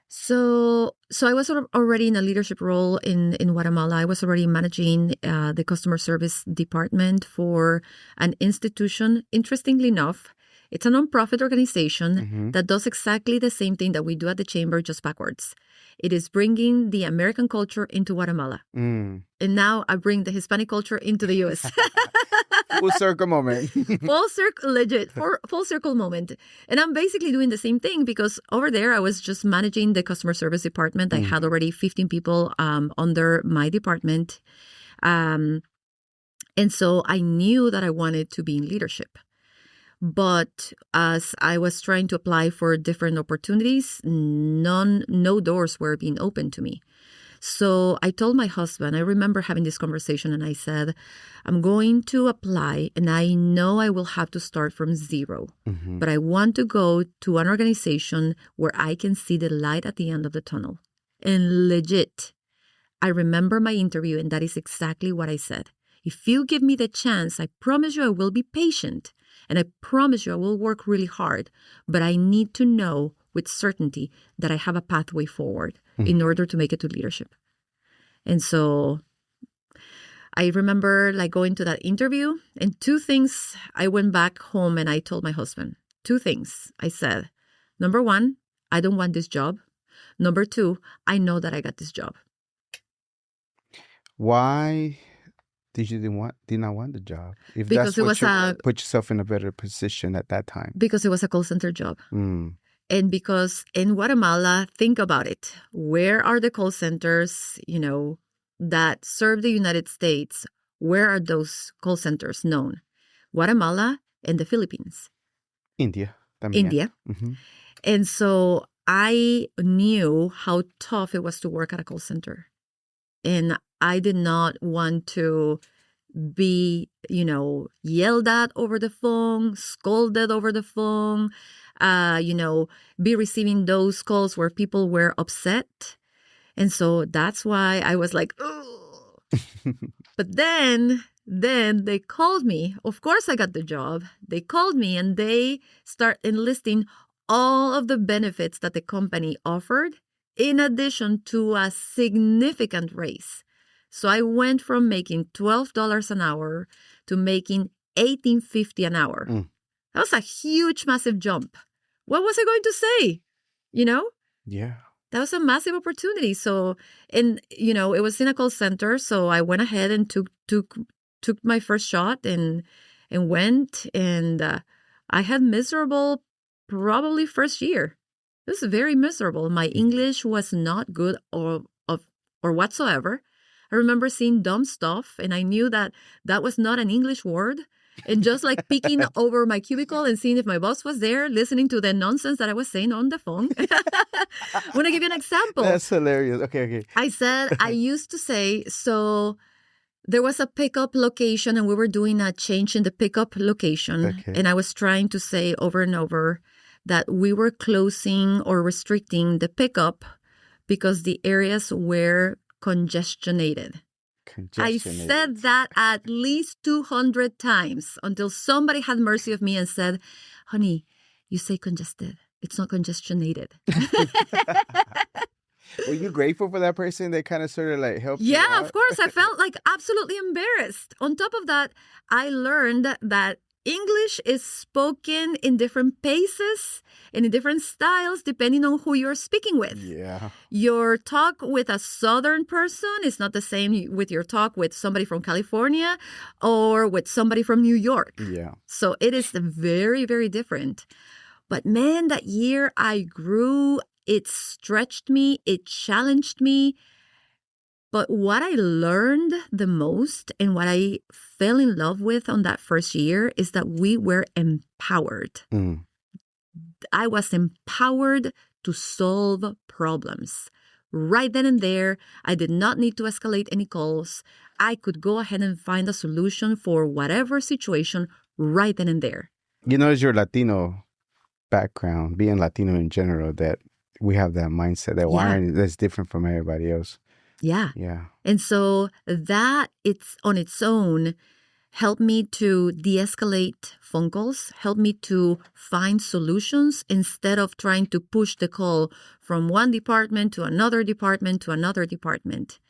So I was already in a leadership role in Guatemala. I was already managing the customer service department for an institution. Interestingly enough, it's a nonprofit organization that does exactly the same thing that we do at the chamber, just backwards. It is bringing the American culture into Guatemala. And now I bring the Hispanic culture into the U.S. Full circle moment. Full circle moment. And I'm basically doing the same thing because over there I was just managing the customer service department. I had already 15 people under my department. And so I knew that I wanted to be in leadership. But as I was trying to apply for different opportunities, no doors were being opened to me. So I told my husband, I remember having this conversation, and I said, I'm going to apply, and I know I will have to start from zero. But I want to go to an organization where I can see the light at the end of the tunnel. And legit, I remember my interview, and that is exactly what I said. If you give me the chance, I promise you I will be patient. And I promise you I will work really hard. But I need to know with certainty that I have a pathway forward in order to make it to leadership. And so I remember like going to that interview, and two things I went back home and I told my husband. Two things I said. Number one, I don't want this job. Number two, I know that I got this job. Why did not want the job? If Because that's it what was you put yourself in a better position at that time. Because it was a call center job. Mm. And because in Guatemala, think about it. Where are the call centers, that serve the United States? Where are those call centers known? Guatemala and the Philippines. India. India. Mm-hmm. And so I knew how tough it was to work at a call center. And I did not want to be, yelled at over the phone, scolded over the phone, be receiving those calls where people were upset. And so that's why I was like, oh. But then they called me. Of course, I got the job. They called me and they start enlisting all of the benefits that the company offered, in addition to a significant raise. So I went from making $12 an hour to making $18.50 an hour. Mm. That was a huge, massive jump. What was I going to say? Yeah. That was a massive opportunity. So, it was in a call center. So I went ahead and took my first shot and went. And I had miserable, probably first year. It was very miserable. My English was not good or whatsoever. I remember seeing dumb stuff, and I knew that was not an English word. And just like peeking over my cubicle and seeing if my boss was there, listening to the nonsense that I was saying on the phone. I want to give you an example. That's hilarious. Okay. I used to say, so there was a pickup location and we were doing a change in the pickup location. Okay. And I was trying to say over and over that we were closing or restricting the pickup because the areas were congestionated. I said that at least 200 times until somebody had mercy of me and said, honey, you say congested. It's not congestionated. Were you grateful for that person that kind of sort of like helped you Yeah, out? of course. I felt like absolutely embarrassed. On top of that, I learned that English is spoken in different paces and in different styles depending on who you're speaking with. Yeah. Your talk with a Southern person is not the same with your talk with somebody from California or with somebody from New York. Yeah. So it is very, very different. But man, that year I grew. It stretched me. It challenged me. But what I learned the most and what I fell in love with on that first year is that we were empowered. Mm. I was empowered to solve problems. Right then and there, I did not need to escalate any calls. I could go ahead and find a solution for whatever situation right then and there. It's your Latino background, being Latino in general, that we have that mindset, that wiring that's different from everybody else. Yeah. Yeah. And so that it's on its own helped me to de-escalate phone calls, helped me to find solutions instead of trying to push the call from one department to another department to another department.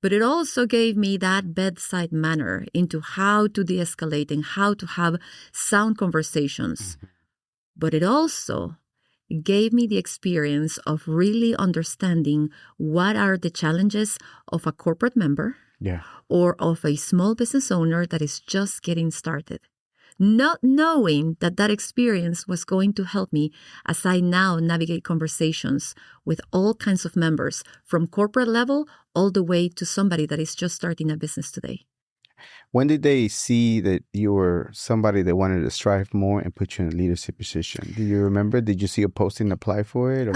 But it also gave me that bedside manner into how to de-escalate and how to have sound conversations. Mm-hmm. But it also gave me the experience of really understanding what are the challenges of a corporate member or of a small business owner that is just getting started. Not knowing that experience was going to help me as I now navigate conversations with all kinds of members from corporate level all the way to somebody that is just starting a business today. When did they see that you were somebody that wanted to strive more and put you in a leadership position? Do you remember? Did you see a posting and apply for it?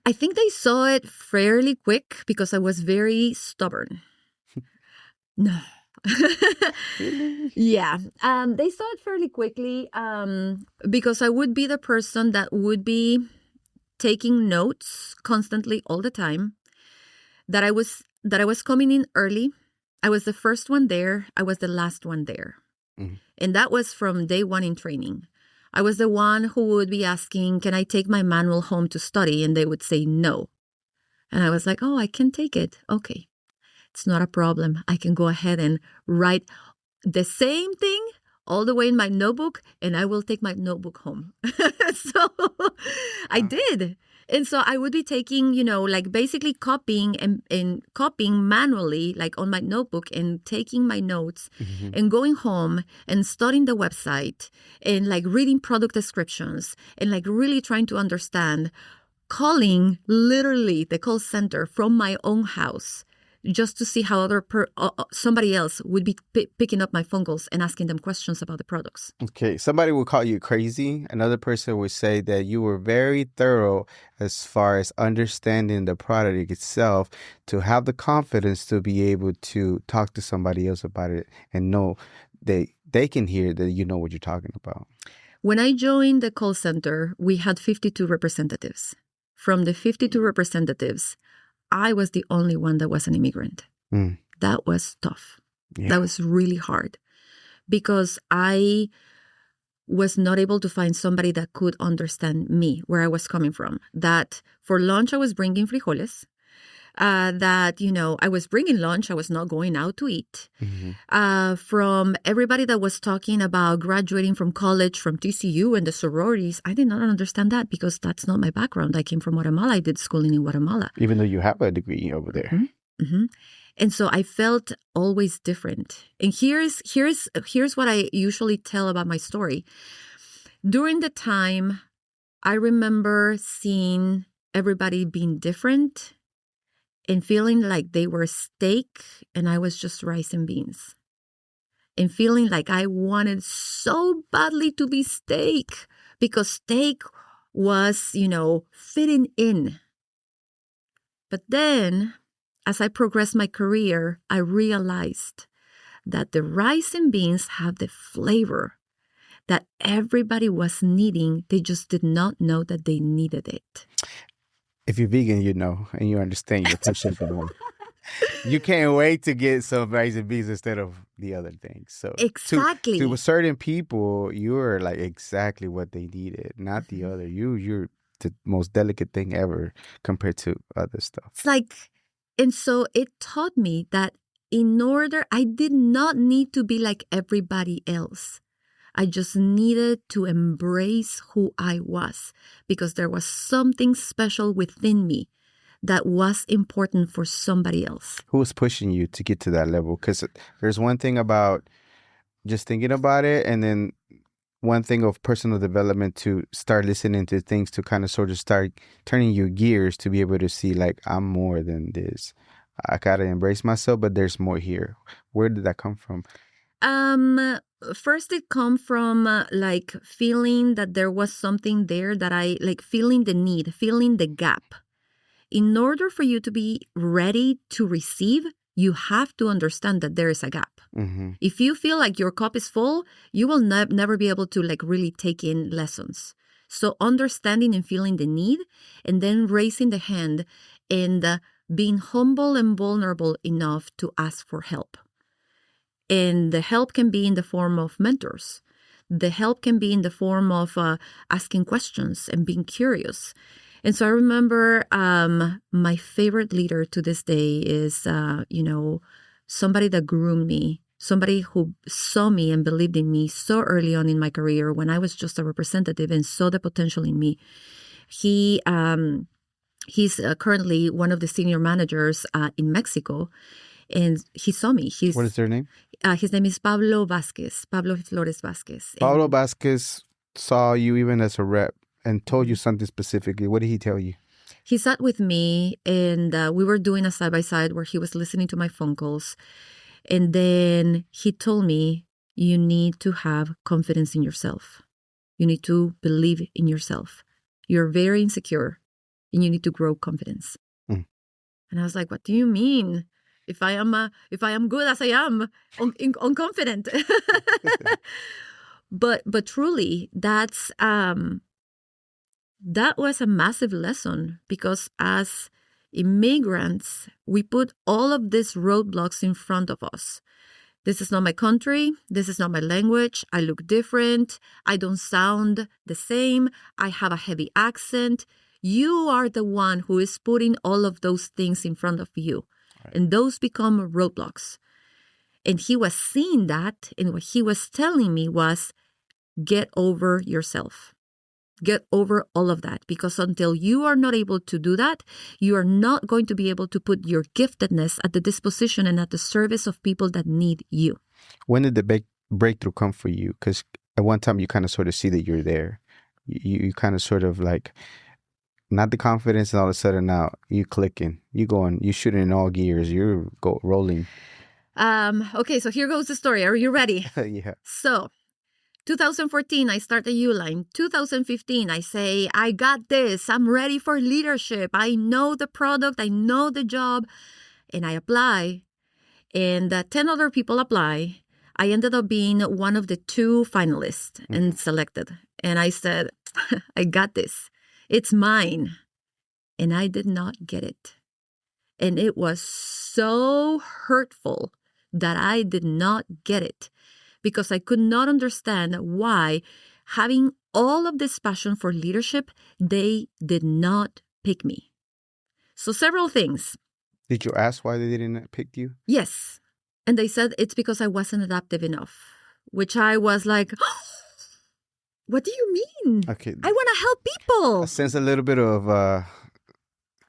I think they saw it fairly quick because I was very stubborn. No. Really? Yeah. They saw it fairly quickly because I would be the person that would be taking notes constantly all the time, that I was coming in early. I was the first one there. I was the last one there. Mm-hmm. And that was from day one in training. I was the one who would be asking, can I take my manual home to study? And they would say no. And I was like, oh, I can take it. Okay. it's not a problem. I can go ahead and write the same thing all the way in my notebook, and I will take my notebook home. So I did. And so I would be taking, like basically copying and copying manually, like on my notebook, and taking my notes and going home and studying the website and like reading product descriptions and like really trying to understand, calling literally the call center from my own house just to see how somebody else would be picking up my phone calls and asking them questions about the products. Okay, somebody will call you crazy. Another person would say that you were very thorough as far as understanding the product itself, to have the confidence to be able to talk to somebody else about it and know they can hear that you know what you're talking about. When I joined the call center, we had 52 representatives. From the 52 representatives, I was the only one that was an immigrant. That was tough. Yeah. That was really hard because I was not able to find somebody that could understand me, where I was coming from. That for lunch, I was bringing frijoles. I was bringing lunch. I was not going out to eat. From everybody that was talking about graduating from college, from TCU and the sororities, I did not understand that because that's not my background. I came from Guatemala. I did schooling in Guatemala. Even though you have a degree over there. And so I felt always different. And here's what I usually tell about my story. During the time, I remember seeing everybody being different and feeling like they were steak and I was just rice and beans. And feeling like I wanted so badly to be steak because steak was, fitting in. But then, as I progressed my career, I realized that the rice and beans have the flavor that everybody was needing. They just did not know that they needed it. If you're vegan, you know, and you understand your passion for one. You can't wait to get some rice and beans instead of the other things. So exactly. To certain people, you're like exactly what they needed, not the other. You're the most delicate thing ever compared to other stuff. And so it taught me that I did not need to be like everybody else. I just needed to embrace who I was because there was something special within me that was important for somebody else. Who was pushing you to get to that level? Because there's one thing about just thinking about it, and then one thing of personal development to start listening to things to kind of sort of start turning your gears to be able to see like, I'm more than this. I gotta embrace myself, but there's more here. Where did that come from? First, it come from feeling that there was something there that I feeling the need, feeling the gap. In order for you to be ready to receive, you have to understand that there is a gap. If you feel like your cup is full, you will never be able to really take in lessons. So understanding and feeling the need, and then raising the hand and being humble and vulnerable enough to ask for help. And the help can be in the form of mentors. The help can be in the form of asking questions and being curious. And so I remember my favorite leader to this day is, somebody that groomed me, somebody who saw me and believed in me so early on in my career when I was just a representative and saw the potential in me. He's currently one of the senior managers in Mexico. And he saw me. What is their name? His name is Pablo Flores Vasquez. Pablo Vasquez saw you even as a rep and told you something specifically. What did he tell you? He sat with me and we were doing a side-by-side where he was listening to my phone calls. And then he told me, you need to have confidence in yourself. You need to believe in yourself. You're very insecure and you need to grow confidence. And I was like, what do you mean? If I am good as I am, unconfident. But truly, that was a massive lesson because as immigrants, we put all of these roadblocks in front of us. This is not my country. This is not my language. I look different. I don't sound the same. I have a heavy accent. You are the one who is putting all of those things in front of you. And those become roadblocks. And he was seeing that, and what he was telling me was, get over yourself. Get over all of that, because until you are not able to do that, you are not going to be able to put your giftedness at the disposition and at the service of people that need you. When did the breakthrough come for you? Because at one time you kind of sort of see that you're there. You kind of sort of like, not the confidence, and all of a sudden now you clicking, you going, you shooting in all gears, you're rolling. Okay, so here goes the story. Are you ready? Yeah. So 2014, I start the U-Line. 2015, I say, I got this. I'm ready for leadership. I know the product. I know the job. And I apply. And 10 other people apply. I ended up being one of the 2 finalists and selected. And I said, I got this. It's mine. And I did not get it. And it was so hurtful that I did not get it, because I could not understand why, having all of this passion for leadership, they did not pick me. So several things. Did you ask why they didn't pick you? Yes. And they said it's because I wasn't adaptive enough, which I was like, oh, what do you mean? Okay. I want to help people. I sense a little bit of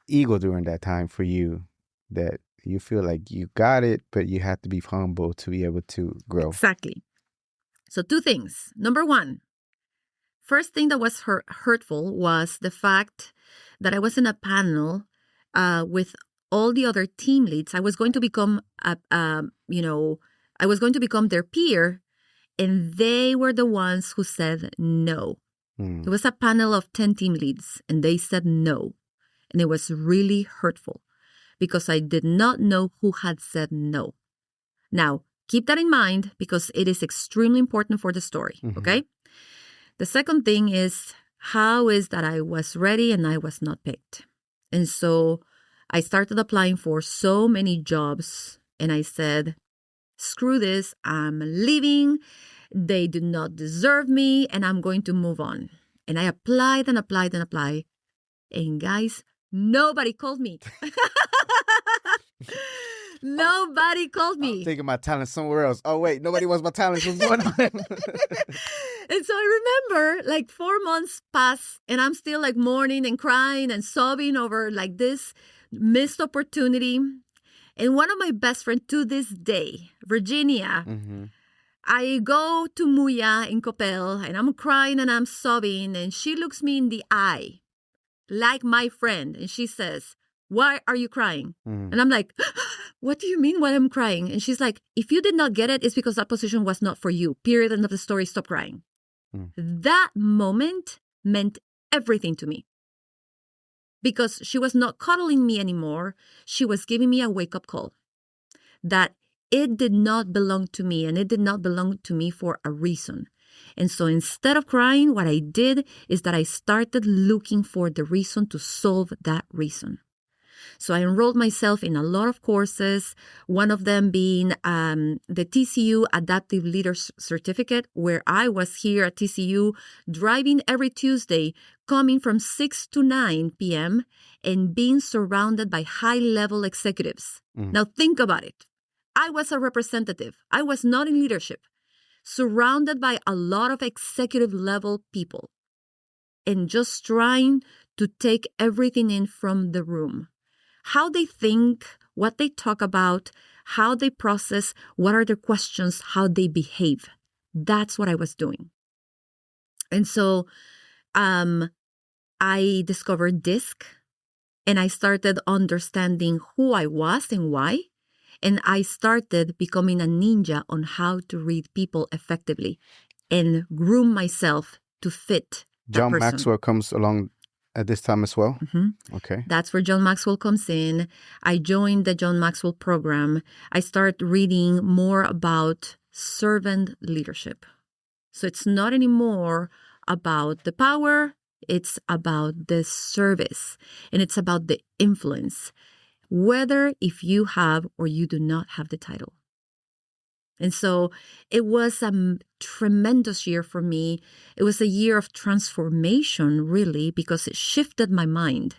ego during that time for you, that you feel like you got it, but you have to be humble to be able to grow. Exactly. So 2 things. Number 1, first thing that was hurtful was the fact that I was in a panel with all the other team leads. I was going to become, I was going to become their peer, and they were the ones who said no. It was a panel of 10 team leads, and they said no. And it was really hurtful, because I did not know who had said no. Now, keep that in mind, because it is extremely important for the story, okay? The second thing is, how is that I was ready and I was not picked? And so I started applying for so many jobs, and I said, screw this, I'm leaving. They do not deserve me, and I'm going to move on. And I applied and applied and applied. And guys, nobody called me. Nobody called me. I'm taking my talent somewhere else. Oh, wait, nobody wants my talent. What's going on? And so I remember like 4 months pass, and I'm still like mourning and crying and sobbing over like this missed opportunity. And one of my best friends to this day, Virginia, I go to Muya in Copel, and I'm crying and I'm sobbing, and she looks me in the eye like my friend, and she says, why are you crying? And I'm like, what do you mean why I'm crying? And she's like, if you did not get it, it's because that position was not for you. Period. End of the story. Stop crying. That moment meant everything to me, because she was not coddling me anymore. She was giving me a wake-up call that it did not belong to me, and it did not belong to me for a reason. And so instead of crying, what I did is that I started looking for the reason to solve that reason. So I enrolled myself in a lot of courses, one of them being the TCU Adaptive Leaders Certificate, where I was here at TCU driving every Tuesday, coming from 6 to 9 p.m. and being surrounded by high-level executives. Now think about it. I was a representative. I was not in leadership, surrounded by a lot of executive-level people, and just trying to take everything in from the room. How they think, what they talk about, how they process, what are their questions, how they behave. That's what I was doing. And so I discovered DISC, and I started understanding who I was and why. And I started becoming a ninja on how to read people effectively and groom myself to fit that John person. Maxwell comes along at this time as well? Okay. That's where John Maxwell comes in. I joined the John Maxwell program. I started reading more about servant leadership. So it's not anymore about the power. It's about the service, and it's about the influence, whether if you have or you do not have the title. And so it was a tremendous year for me. It was a year of transformation, really, because it shifted my mind.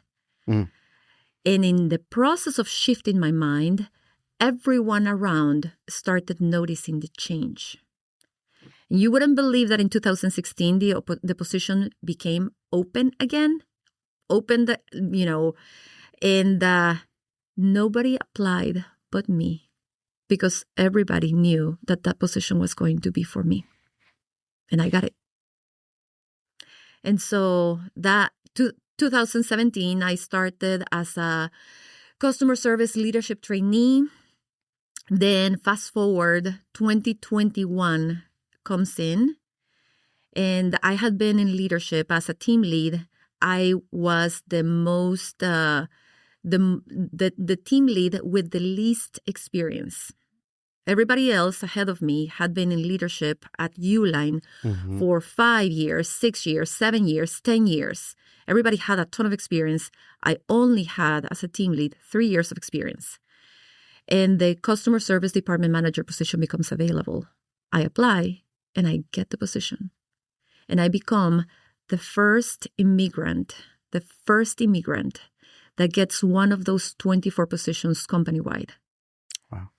And in the process of shifting my mind, everyone around started noticing the change. And you wouldn't believe that in 2016, the position became open again. And nobody applied but me, because everybody knew that position was going to be for me. And I got it. And so 2017, I started as a customer service leadership trainee. Then fast forward, 2021 comes in, and I had been in leadership as a team lead. I was the most the team lead with the least experience. Everybody else ahead of me had been in leadership at Uline for 5 years, 6 years, 7 years, 10 years. Everybody had a ton of experience. I only had, as a team lead, 3 years of experience. And the customer service department manager position becomes available. I apply, and I get the position. And I become the first immigrant that gets one of those 24 positions company-wide. Wow.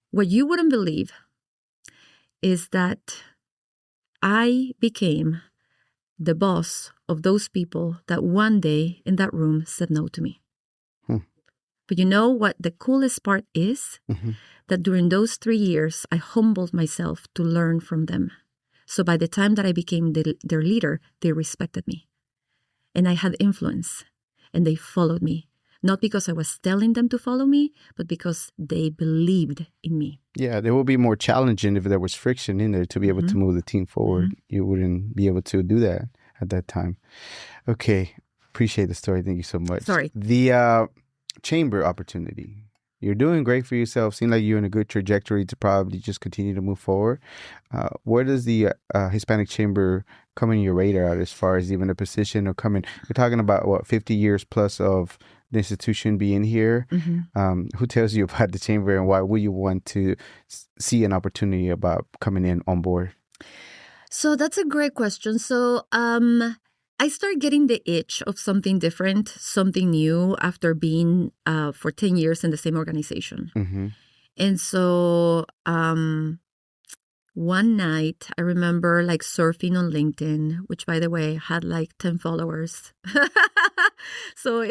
What you wouldn't believe is that I became the boss of those people that one day in that room said no to me. But you know what the coolest part is? That during those 3 years, I humbled myself to learn from them. So by the time that I became their leader, they respected me. And I had influence. And they followed me. Not because I was telling them to follow me, but because they believed in me. Yeah, there will be more challenging if there was friction in there to be able to move the team forward. You wouldn't be able to do that at that time. Okay, appreciate the story. Thank you so much. Sorry. The chamber opportunity. You're doing great for yourself. Seems like you're in a good trajectory to probably just continue to move forward. Where does the Hispanic Chamber come in your radar as far as even a position or coming? You're talking about, 50 years plus of the institution being here. Who tells you about the chamber, and why would you want to see an opportunity about coming in on board? So that's a great question. So I started getting the itch of something different, something new after being for 10 years in the same organization. And so one night I remember surfing on LinkedIn, which by the way had 10 followers. So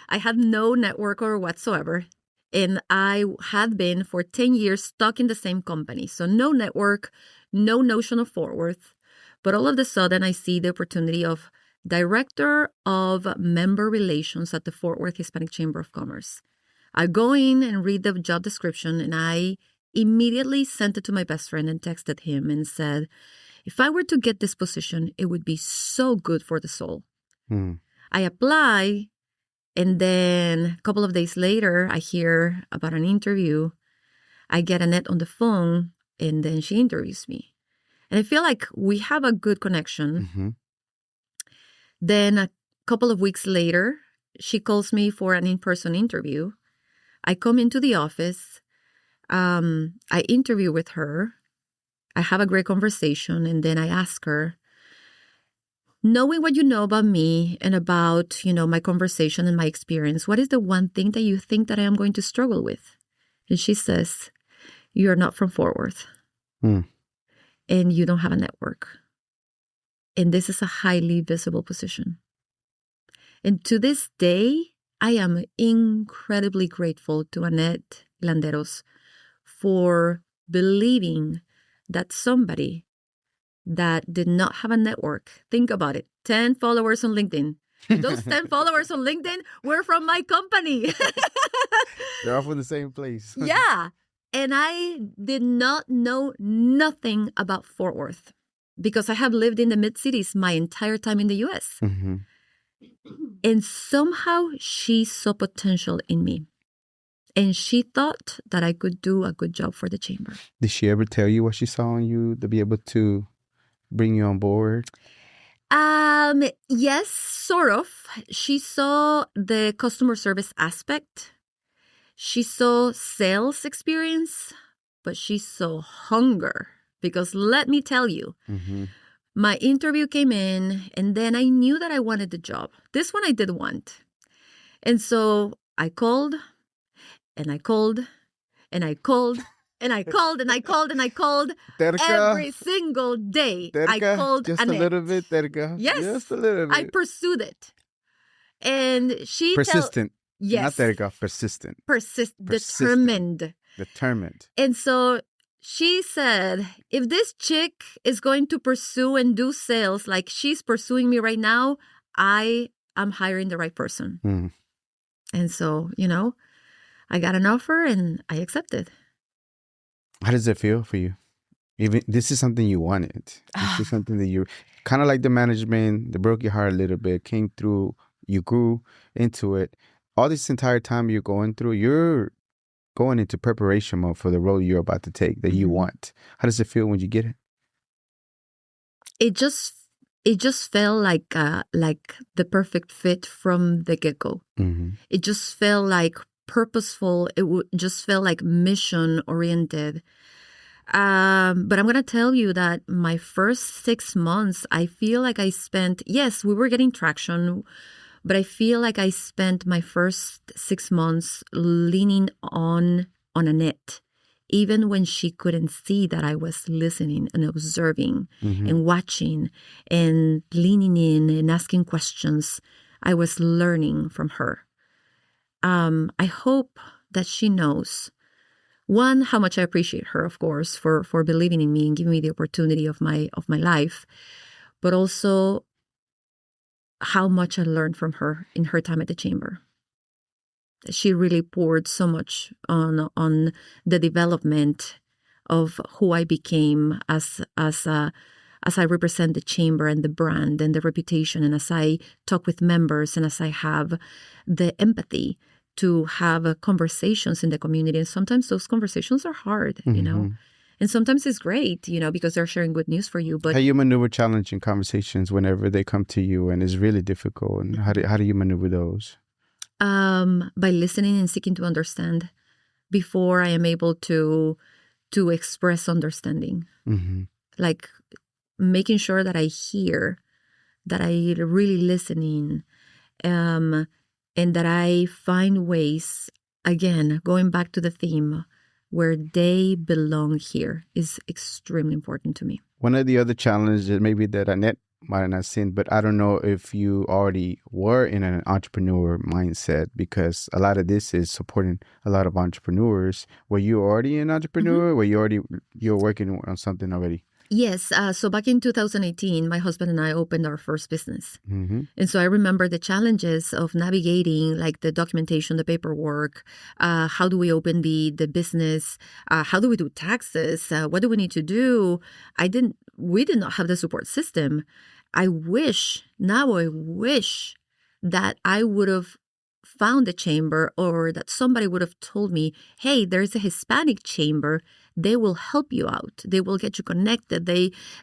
I had no network or whatsoever. And I had been for 10 years stuck in the same company. So no network, no notion of Fort Worth. But all of a sudden, I see the opportunity of Director of Member Relations at the Fort Worth Hispanic Chamber of Commerce. I go in and read the job description, and I immediately sent it to my best friend and texted him and said, if I were to get this position, it would be so good for the soul. I apply, and then a couple of days later, I hear about an interview. I get Annette on the phone, and then she interviews me. And I feel like we have a good connection. Then a couple of weeks later, she calls me for an in-person interview. I come into the office. I interview with her. I have a great conversation. And then I ask her, knowing what you know about me and about, my conversation and my experience, what is the one thing that you think that I am going to struggle with? And she says, you're not from Fort Worth. And you don't have a network. And this is a highly visible position. And to this day, I am incredibly grateful to Annette Landeros for believing that somebody that did not have a network, think about it, 10 followers on LinkedIn. Those 10 followers on LinkedIn were from my company. They're all from the same place. Yeah. And I did not know nothing about Fort Worth because I have lived in the mid-cities my entire time in the U.S. And somehow she saw potential in me. And she thought that I could do a good job for the chamber. Did she ever tell you what she saw in you to be able to bring you on board? Yes, sort of. She saw the customer service aspect. She saw sales experience, but she saw hunger. Because let me tell you, my interview came in, and then I knew that I wanted the job. This one I did want. And so I called and I called and I called and I called and I called and I called Terca. every single day. I Terca. called Just Annette. a little bit, Terca. Yes. Just a little bit. I pursued it. And she Persistent. yes. Not Terca, persistent. Determined. Determined. And so she said, if this chick is going to pursue and do sales like she's pursuing me right now, I am hiring the right person. Mm. And so, I got an offer and I accepted. How does it feel for you? Even this is something you wanted. This is something that you kind of like the management, that broke your heart a little bit, came through, you grew into it. All this entire time you're going through, you're going into preparation mode for the role you're about to take that you want. How does it feel when you get it? It just felt like the perfect fit from the get-go. Mm-hmm. It just felt like purposeful. Just felt like mission oriented. But I'm going to tell you that my first 6 months, I feel like I spent, yes, we were getting traction, but I feel like I spent my first 6 months leaning on Annette, even when she couldn't see that I was listening and observing and watching and leaning in and asking questions. I was learning from her. I hope that she knows, one, how much I appreciate her, of course, for believing in me and giving me the opportunity of my life, but also how much I learned from her in her time at the chamber. She really poured so much on the development of who I became as I represent the chamber and the brand and the reputation, and as I talk with members and as I have the empathy to have conversations in the community. And sometimes those conversations are hard, and sometimes it's great, because they're sharing good news for you. But how you maneuver challenging conversations whenever they come to you and it's really difficult, and how do you maneuver those? By listening and seeking to understand before I am able to express understanding. Like making sure that I hear, that I really listening, and that I find ways, again, going back to the theme, where they belong here is extremely important to me. One of the other challenges maybe that Annette might not have seen, but I don't know if you already were in an entrepreneur mindset, because a lot of this is supporting a lot of entrepreneurs. Were you already an entrepreneur? Were you're working on something already? Yes. So back in 2018, my husband and I opened our first business. And so I remember the challenges of navigating like the documentation, the paperwork. How do we open the business? How do we do taxes? What do we need to do? We did not have the support system. I wish that I would have found a chamber, or that somebody would have told me, hey, there's a Hispanic chamber. They will help you out. They will get you connected.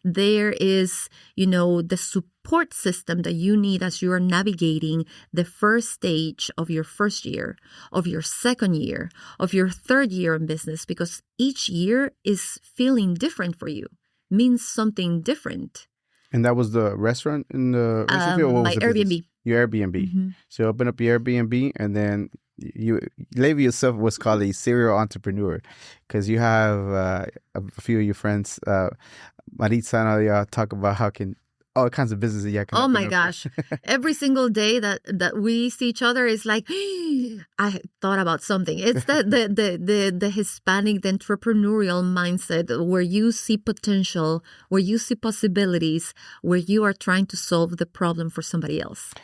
There is, the support system that you need as you are navigating the first stage of your first year, of your second year, of your third year in business, because each year is feeling different for you, means something different. And that was the restaurant in the recipe, or what was my the Airbnb. business? Your Airbnb. So you open up your Airbnb, and then you label yourself what's called a serial entrepreneur, because you have a few of your friends, Maritza and all y'all, talk about all kinds of businesses you can. Oh my gosh. Every single day that we see each other is like, I thought about something. It's the Hispanic, the entrepreneurial mindset, where you see potential, where you see possibilities, where you are trying to solve the problem for somebody else.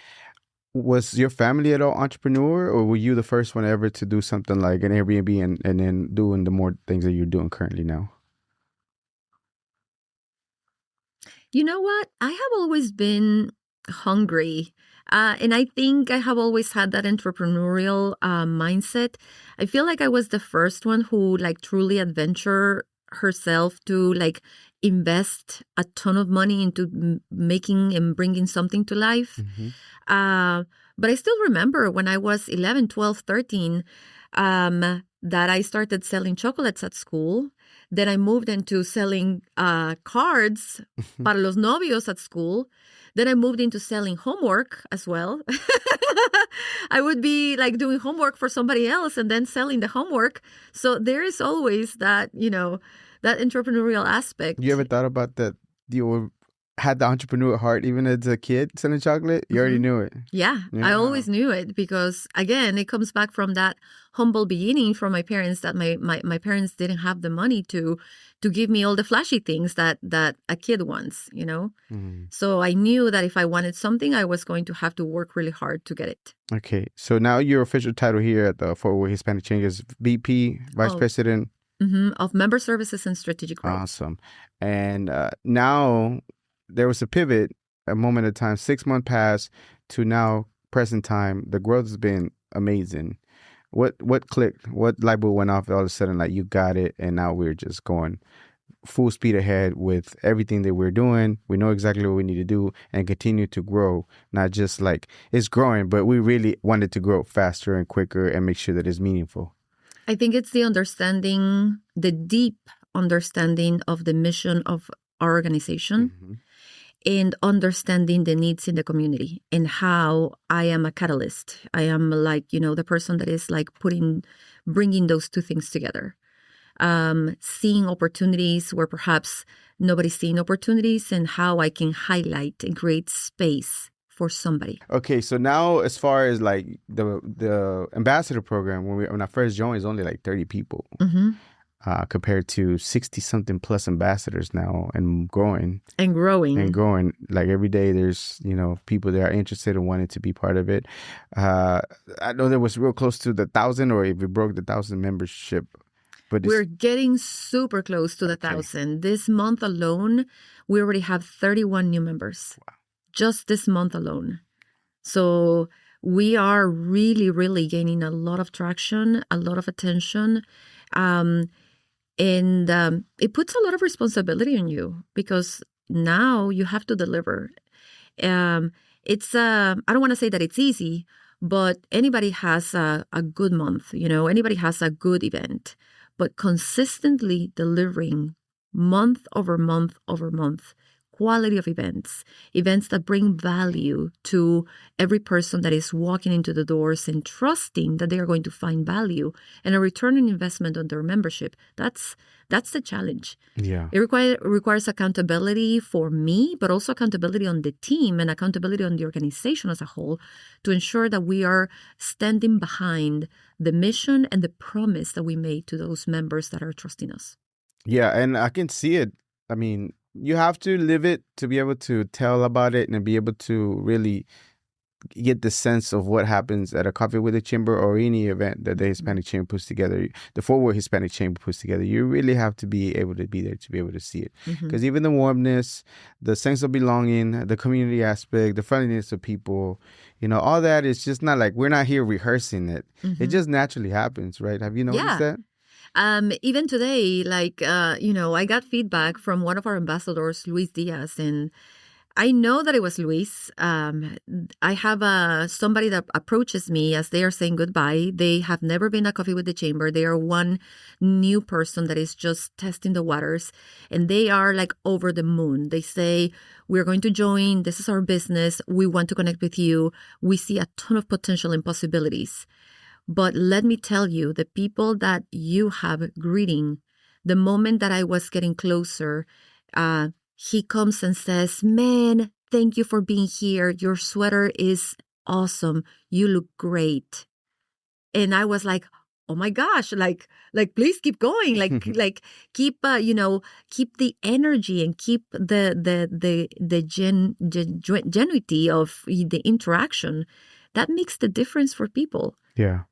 Was your family at all entrepreneur, or were you the first one ever to do something like an Airbnb and then doing the more things that you're doing currently now? You know what? I have always been hungry. And I think I have always had that entrepreneurial mindset. I feel like I was the first one who truly adventure herself to invest a ton of money into making and bringing something to life. But I still remember when I was 11, 12, 13, that I started selling chocolates at school, Then I moved into selling cards para los novios at school. Then I moved into selling homework as well. I would be like doing homework for somebody else and then selling the homework. So there is always that, that entrepreneurial aspect. You ever thought about that? Had the entrepreneur heart even as a kid selling chocolate? You already knew it. Yeah, I always knew it because, again, it comes back from that humble beginning from my parents that my parents didn't have the money to give me all the flashy things that a kid wants, So I knew that if I wanted something, I was going to have to work really hard to get it. Okay, so now your official title here at the Fort Worth Hispanic Chamber is VP, Vice President. Of Member Services and Strategic Growth. Awesome. And now there was a pivot, a moment of time, 6 months passed to now present time. The growth has been amazing. What clicked? What light bulb went off all of a sudden? Like, you got it, and now we're just going full speed ahead with everything that we're doing. We know exactly what we need to do and continue to grow. Not just like it's growing, but we really wanted to grow faster and quicker and make sure that it's meaningful. I think it's the understanding, the deep understanding of the mission of our organization and understanding the needs in the community and how I am a catalyst. I am like, the person that is like bringing those two things together. Seeing opportunities where perhaps nobody's seeing opportunities and how I can highlight and create space for somebody. Okay, so now as far as like the ambassador program, when I first joined, it's only like 30 people compared to 60-something plus ambassadors now and growing. And growing. Like every day there's, people that are interested and wanting to be part of it. I know that was real close to the 1,000 or if we broke the 1,000 membership. But we're getting super close to the 1,000. This month alone, we already have 31 new members. Wow. Just this month alone. So we are really, really gaining a lot of traction, a lot of attention. And it puts a lot of responsibility on you because now you have to deliver. It's I don't want to say that it's easy, but anybody has a good month, anybody has a good event. But consistently delivering month over month over month, quality of events that bring value to every person that is walking into the doors and trusting that they are going to find value and a return on investment on their membership. That's the challenge. Yeah. It requires accountability for me, but also accountability on the team and accountability on the organization as a whole to ensure that we are standing behind the mission and the promise that we made to those members that are trusting us. Yeah, and I can see it. I mean, you have to live it to be able to tell about it and be able to really get the sense of what happens at a Coffee with the Chamber or any event that the Hispanic Chamber puts together, the Fort Worth Hispanic Chamber puts together. You really have to be able to be there to be able to see it. Because even the warmness, the sense of belonging, the community aspect, the friendliness of people, all that is just not like we're not here rehearsing it. It just naturally happens, right? Have you noticed that? Even today, I got feedback from one of our ambassadors, Luis Diaz, and I know that it was Luis. I have somebody that approaches me as they are saying goodbye. They have never been at Coffee with the Chamber. They are one new person that is just testing the waters, and they are like over the moon. They say, we're going to join. This is our business. We want to connect with you. We see a ton of potential and possibilities. But let me tell you, the people that you have greeting, the moment that I was getting closer, he comes and says, man, thank you for being here. Your sweater is awesome. You look great. And I was like, oh my gosh, like please keep going. Like keep keep the energy and keep the genuinity of the interaction. That makes the difference for people. Yeah.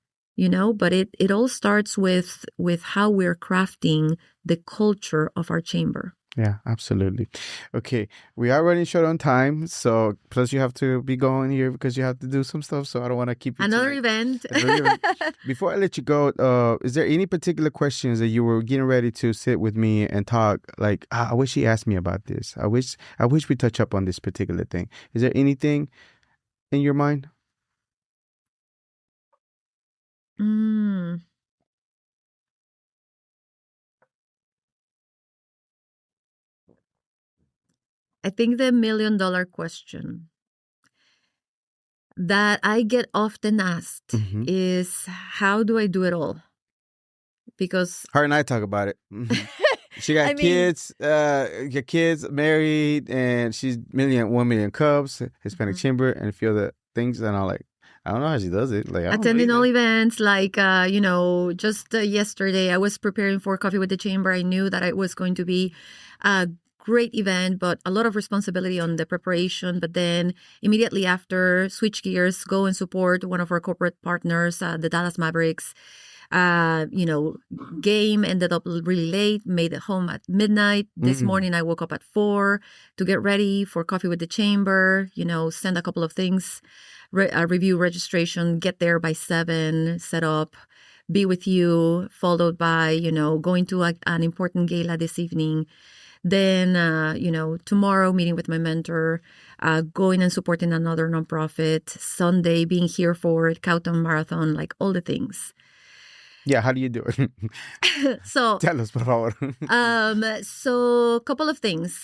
But it all starts with how we're crafting the culture of our chamber. Yeah, absolutely. Okay, we are running short on time, so plus you have to be going here because you have to do some stuff, so I don't want to keep you Another event. Before I let you go, is there any particular questions that you were getting ready to sit with me and talk, like, I wish he asked me about this. I wish we touch up on this particular thing. Is there anything in your mind? I think the $1 million question that I get often asked Mhm. is, how do I do it all? Because Her and I talk about it. She got I mean, your kids married, and she's 1 million Cubs, Hispanic Chamber, and a few other things. And I'm like, I don't know how she does it. Like, I don't attending believe all it. events, like, just yesterday, I was preparing for Coffee with the Chamber. I knew that it was going to be a great event, but a lot of responsibility on the preparation. But then immediately after, switch gears, go and support one of our corporate partners, the Dallas Mavericks. Game ended up really late, made it home at midnight. This morning, I woke up at 4 to get ready for Coffee with the Chamber, send a couple of things, review registration, get there by 7, set up, be with you, followed by, going to an important gala this evening. Then, tomorrow meeting with my mentor, going and supporting another nonprofit, Sunday being here for Cowtown Marathon, like all the things. Yeah, how do you do it? So Tell us, por favor. So a couple of things.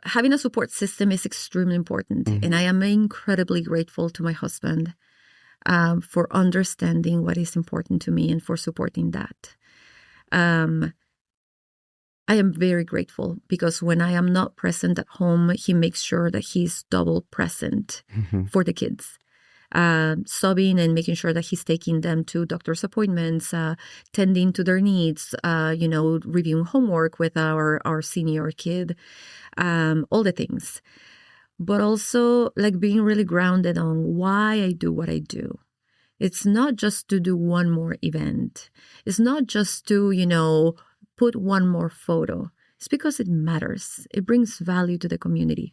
Having a support system is extremely important. And I am incredibly grateful to my husband for understanding what is important to me and for supporting that. I am very grateful because when I am not present at home, he makes sure that he's double present for the kids. Subbing and making sure that he's taking them to doctor's appointments, tending to their needs, reviewing homework with our senior kid, all the things. But also like being really grounded on why I do what I do. It's not just to do one more event. It's not just to, put one more photo. It's because it matters. It brings value to the community.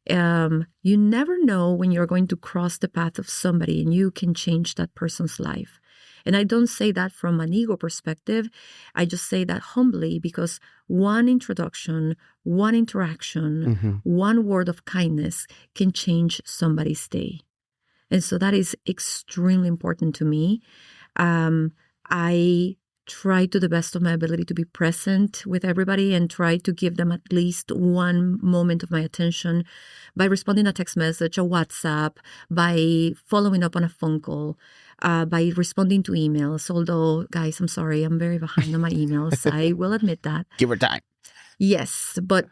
You never know when you're going to cross the path of somebody and you can change that person's life. And I don't say that from an ego perspective. I just say that humbly because one introduction, one interaction, one word of kindness can change somebody's day. And so that is extremely important to me. I try to the best of my ability to be present with everybody and try to give them at least one moment of my attention by responding a text message, a WhatsApp, by following up on a phone call, by responding to emails. Although, guys, I'm sorry, I'm very behind on my emails. I will admit that. Give her time. Yes, but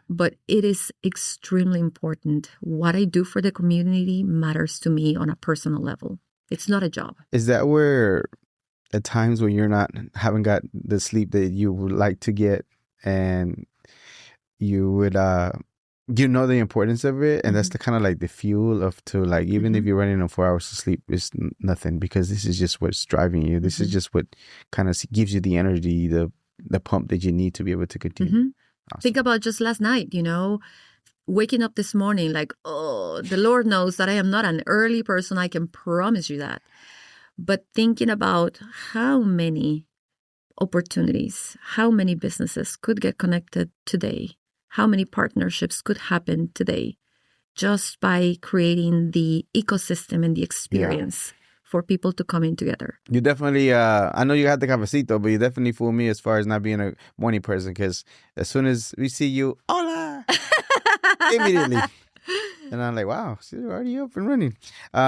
it is extremely important. What I do for the community matters to me on a personal level. It's not a job. Is that where at times when you're haven't got the sleep that you would like to get, and you would the importance of it, and that's the kind of like the fuel even if you're running on 4 hours of sleep, it's nothing, because this is just what's driving you. This is just what kind of gives you the energy, the pump that you need to be able to continue. Awesome. Think about just last night, waking up this morning, like, oh, the Lord knows that I am not an early person. I can promise you that. But thinking about how many opportunities, how many businesses could get connected today, how many partnerships could happen today just by creating the ecosystem and the experience for people to come in together. You definitely, I know you had the cafecito, but you definitely fooled me as far as not being a morning person, because as soon as we see you, hola, immediately. And I'm like, wow, she's already up and running.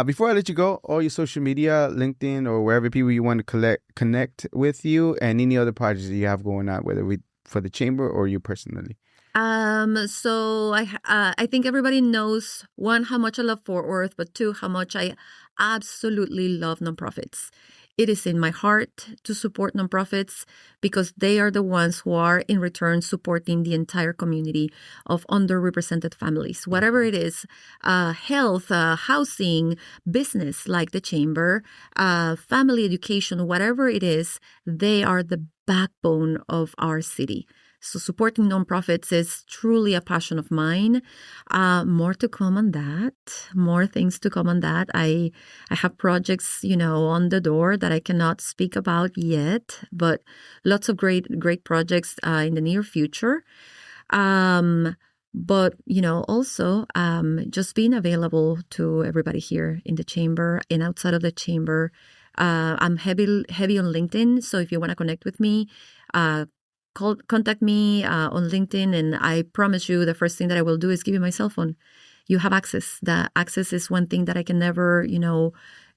Before I let you go, all your social media, LinkedIn, or wherever people you want to connect with you, and any other projects that you have going on, whether for the chamber or you personally. So I think everybody knows, one, how much I love Fort Worth, but two, how much I absolutely love nonprofits. It is in my heart to support nonprofits because they are the ones who are in return supporting the entire community of underrepresented families. Whatever it is, health, housing, business like the chamber, family education, whatever it is, they are the backbone of our city. So supporting nonprofits is truly a passion of mine. More to come on that. More things to come on that. I have projects, on the door that I cannot speak about yet, but lots of great projects in the near future. But, also just being available to everybody here in the chamber and outside of the chamber. I'm heavy on LinkedIn, so if you want to connect with me, contact me on LinkedIn, and I promise you the first thing that I will do is give you my cell phone. You have access. The access is one thing that I can never,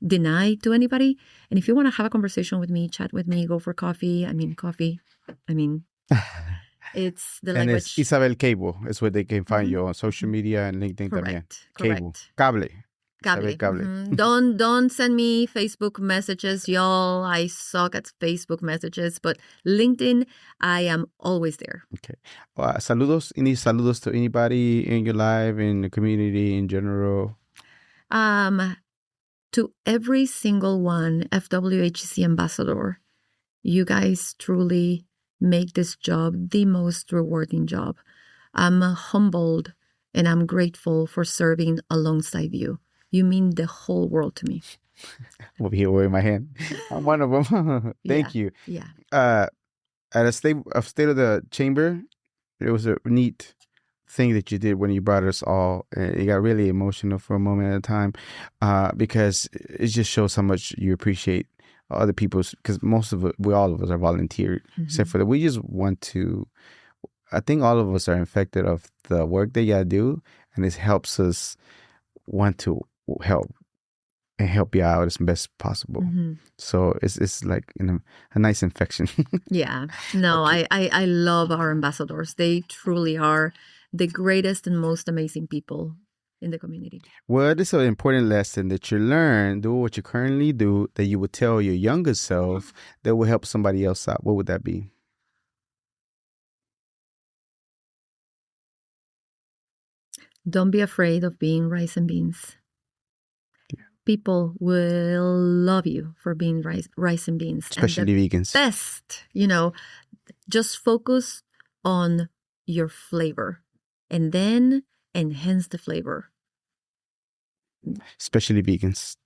deny to anybody. And if you want to have a conversation with me, chat with me, go for coffee. It's the And language. it's Isabel Cable is where they can find you on social media and LinkedIn también. Cable. Cable. Cable. Cable. Don't send me Facebook messages, y'all. I suck at Facebook messages, but LinkedIn, I am always there. Okay. Saludos. Any saludos to anybody in your life, in the community in general? To every single one, FWHCC ambassador, you guys truly make this job the most rewarding job. I'm humbled and I'm grateful for serving alongside you. You mean the whole world to me. I'm over here wearing my hand. I'm one of them. Thank you. Yeah. At a state of the chamber, it was a neat thing that you did when you brought us all. It got really emotional for a moment at a time because it just shows how much you appreciate other people's, because all of us are volunteered, except for that we just want to, I think all of us are infected of the work that you gotta do, and it helps us want to help and help you out as best possible. So it's like a nice infection. Yeah. No, okay. I love our ambassadors. They truly are the greatest and most amazing people in the community. What is an important lesson that you learned doing what you currently do that you would tell your younger self that will help somebody else out? What would that be? Don't be afraid of being rice and beans. Yeah. People will love you for being rice and beans. Especially vegans. Best, just focus on your flavor and then enhance the flavor. Especially vegans.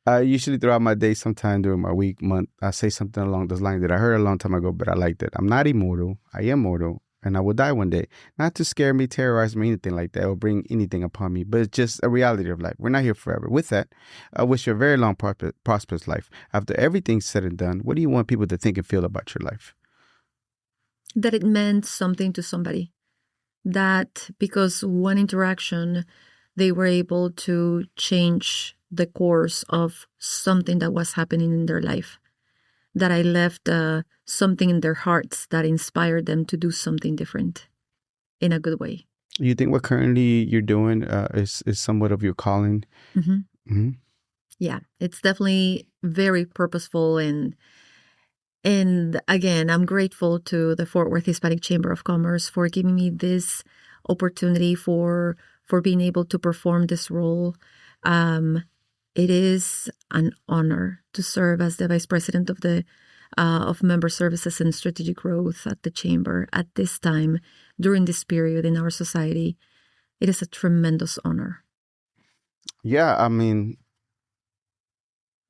Usually throughout my day, sometime during my week, month, I say something along those lines that I heard a long time ago, but I liked it. I'm not immortal. I am mortal. And I will die one day. Not to scare me, terrorize me, anything like that, or bring anything upon me, but it's just a reality of life. We're not here forever. With that, I wish you a very long, prosperous life. After everything's said and done, what do you want people to think and feel about your life? That it meant something to somebody. That because one interaction, they were able to change the course of something that was happening in their life. That I left something in their hearts that inspired them to do something different in a good way. You think what currently you're doing is somewhat of your calling? Yeah, it's definitely very purposeful. And again, I'm grateful to the Fort Worth Hispanic Chamber of Commerce for giving me this opportunity for being able to perform this role. It is an honor to serve as the Vice President of Member Services and Strategic Growth at the Chamber at this time, during this period in our society. It is a tremendous honor. Yeah, I mean,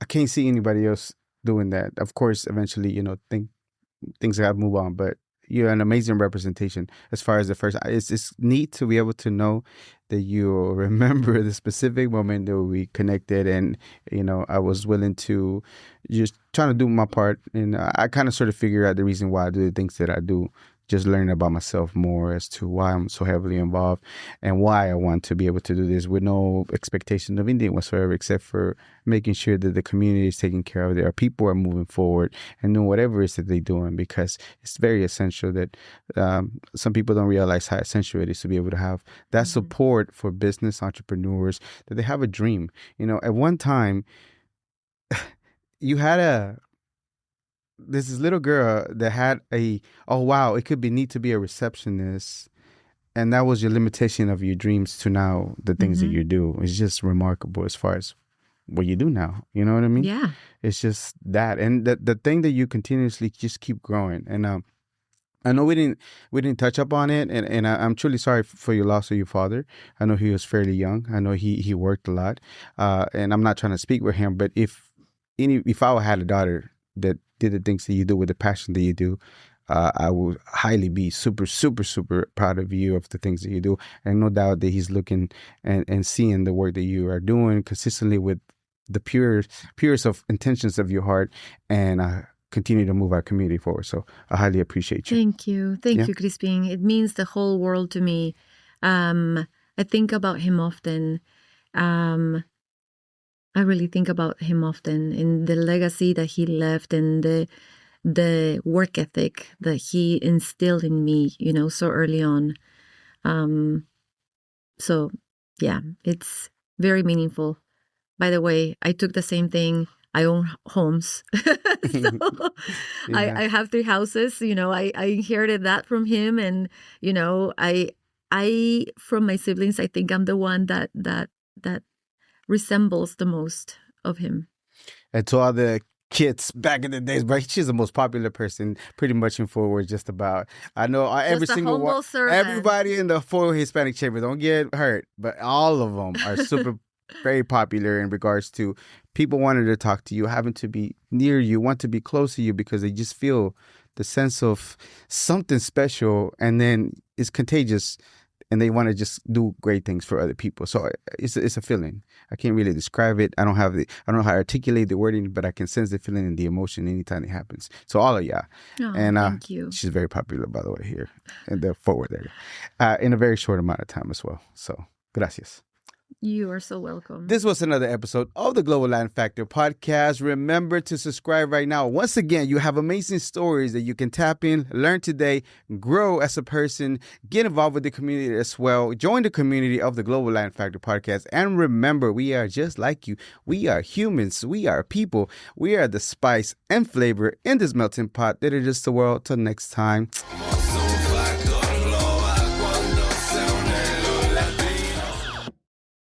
I can't see anybody else doing that. Of course, eventually, things have to move on, but you're an amazing representation as far as the first. It's neat to be able to know that you remember the specific moment that we connected, and I was willing to just trying to do my part, and I kind of sort of figure out the reason why I do the things that I do. Just learning about myself more as to why I'm so heavily involved and why I want to be able to do this with no expectation of anything whatsoever, except for making sure that the community is taken care of, that our people are moving forward and doing whatever it is that they're doing, because it's very essential that some people don't realize how essential it is to be able to have that support for business entrepreneurs, that they have a dream. At one time, you had there's this little girl that had it could be neat to be a receptionist. And that was your limitation of your dreams to now the things that you do. It's just remarkable as far as what you do now. You know what I mean? Yeah. It's just that. And the thing that you continuously just keep growing. And I know we didn't touch up on it. And I'm truly sorry for your loss of your father. I know he was fairly young. I know he worked a lot. And I'm not trying to speak with him, but if I had a daughter that did the things that you do with the passion that you do, I would highly be super, super, super proud of you of the things that you do. And no doubt that he's looking and seeing the work that you are doing consistently with the purest of intentions of your heart. And continue to move our community forward. So I highly appreciate you. Thank you. Thank you, Crispin. It means the whole world to me. I think about him often. I really think about him often, and the legacy that he left, and the work ethic that he instilled in me, so early on. So yeah, it's very meaningful. By the way, I took the same thing. I own homes. So I have 3 houses. I inherited that from him. And, I from my siblings, I think I'm the one that resembles the most of him. And to all the kids back in the days, but she's the most popular person pretty much in Fort Worth, just about. I know every single one. Everybody in the Fort Worth Hispanic Chamber, don't get hurt, but all of them are super very popular in regards to people wanting to talk to you, having to be near you, want to be close to you because they just feel the sense of something special, and then it's contagious, and they want to just do great things for other people. So it's a feeling. I can't really describe it. I don't know how to articulate the wording, but I can sense the feeling and the emotion anytime it happens. So all of y'all. Oh, and thank you. She's very popular, by the way, here in the Fort Worth area, in a very short amount of time as well. So gracias. You are so welcome. This was another episode of the Global Latin Factor podcast. Remember to subscribe right now. Once again, you have amazing stories that you can tap in, learn today, grow as a person, get involved with the community as well. Join the community of the Global Latin Factor podcast. And remember, we are just like you. We are humans. We are people. We are the spice and flavor in this melting pot that it is the world. Till next time.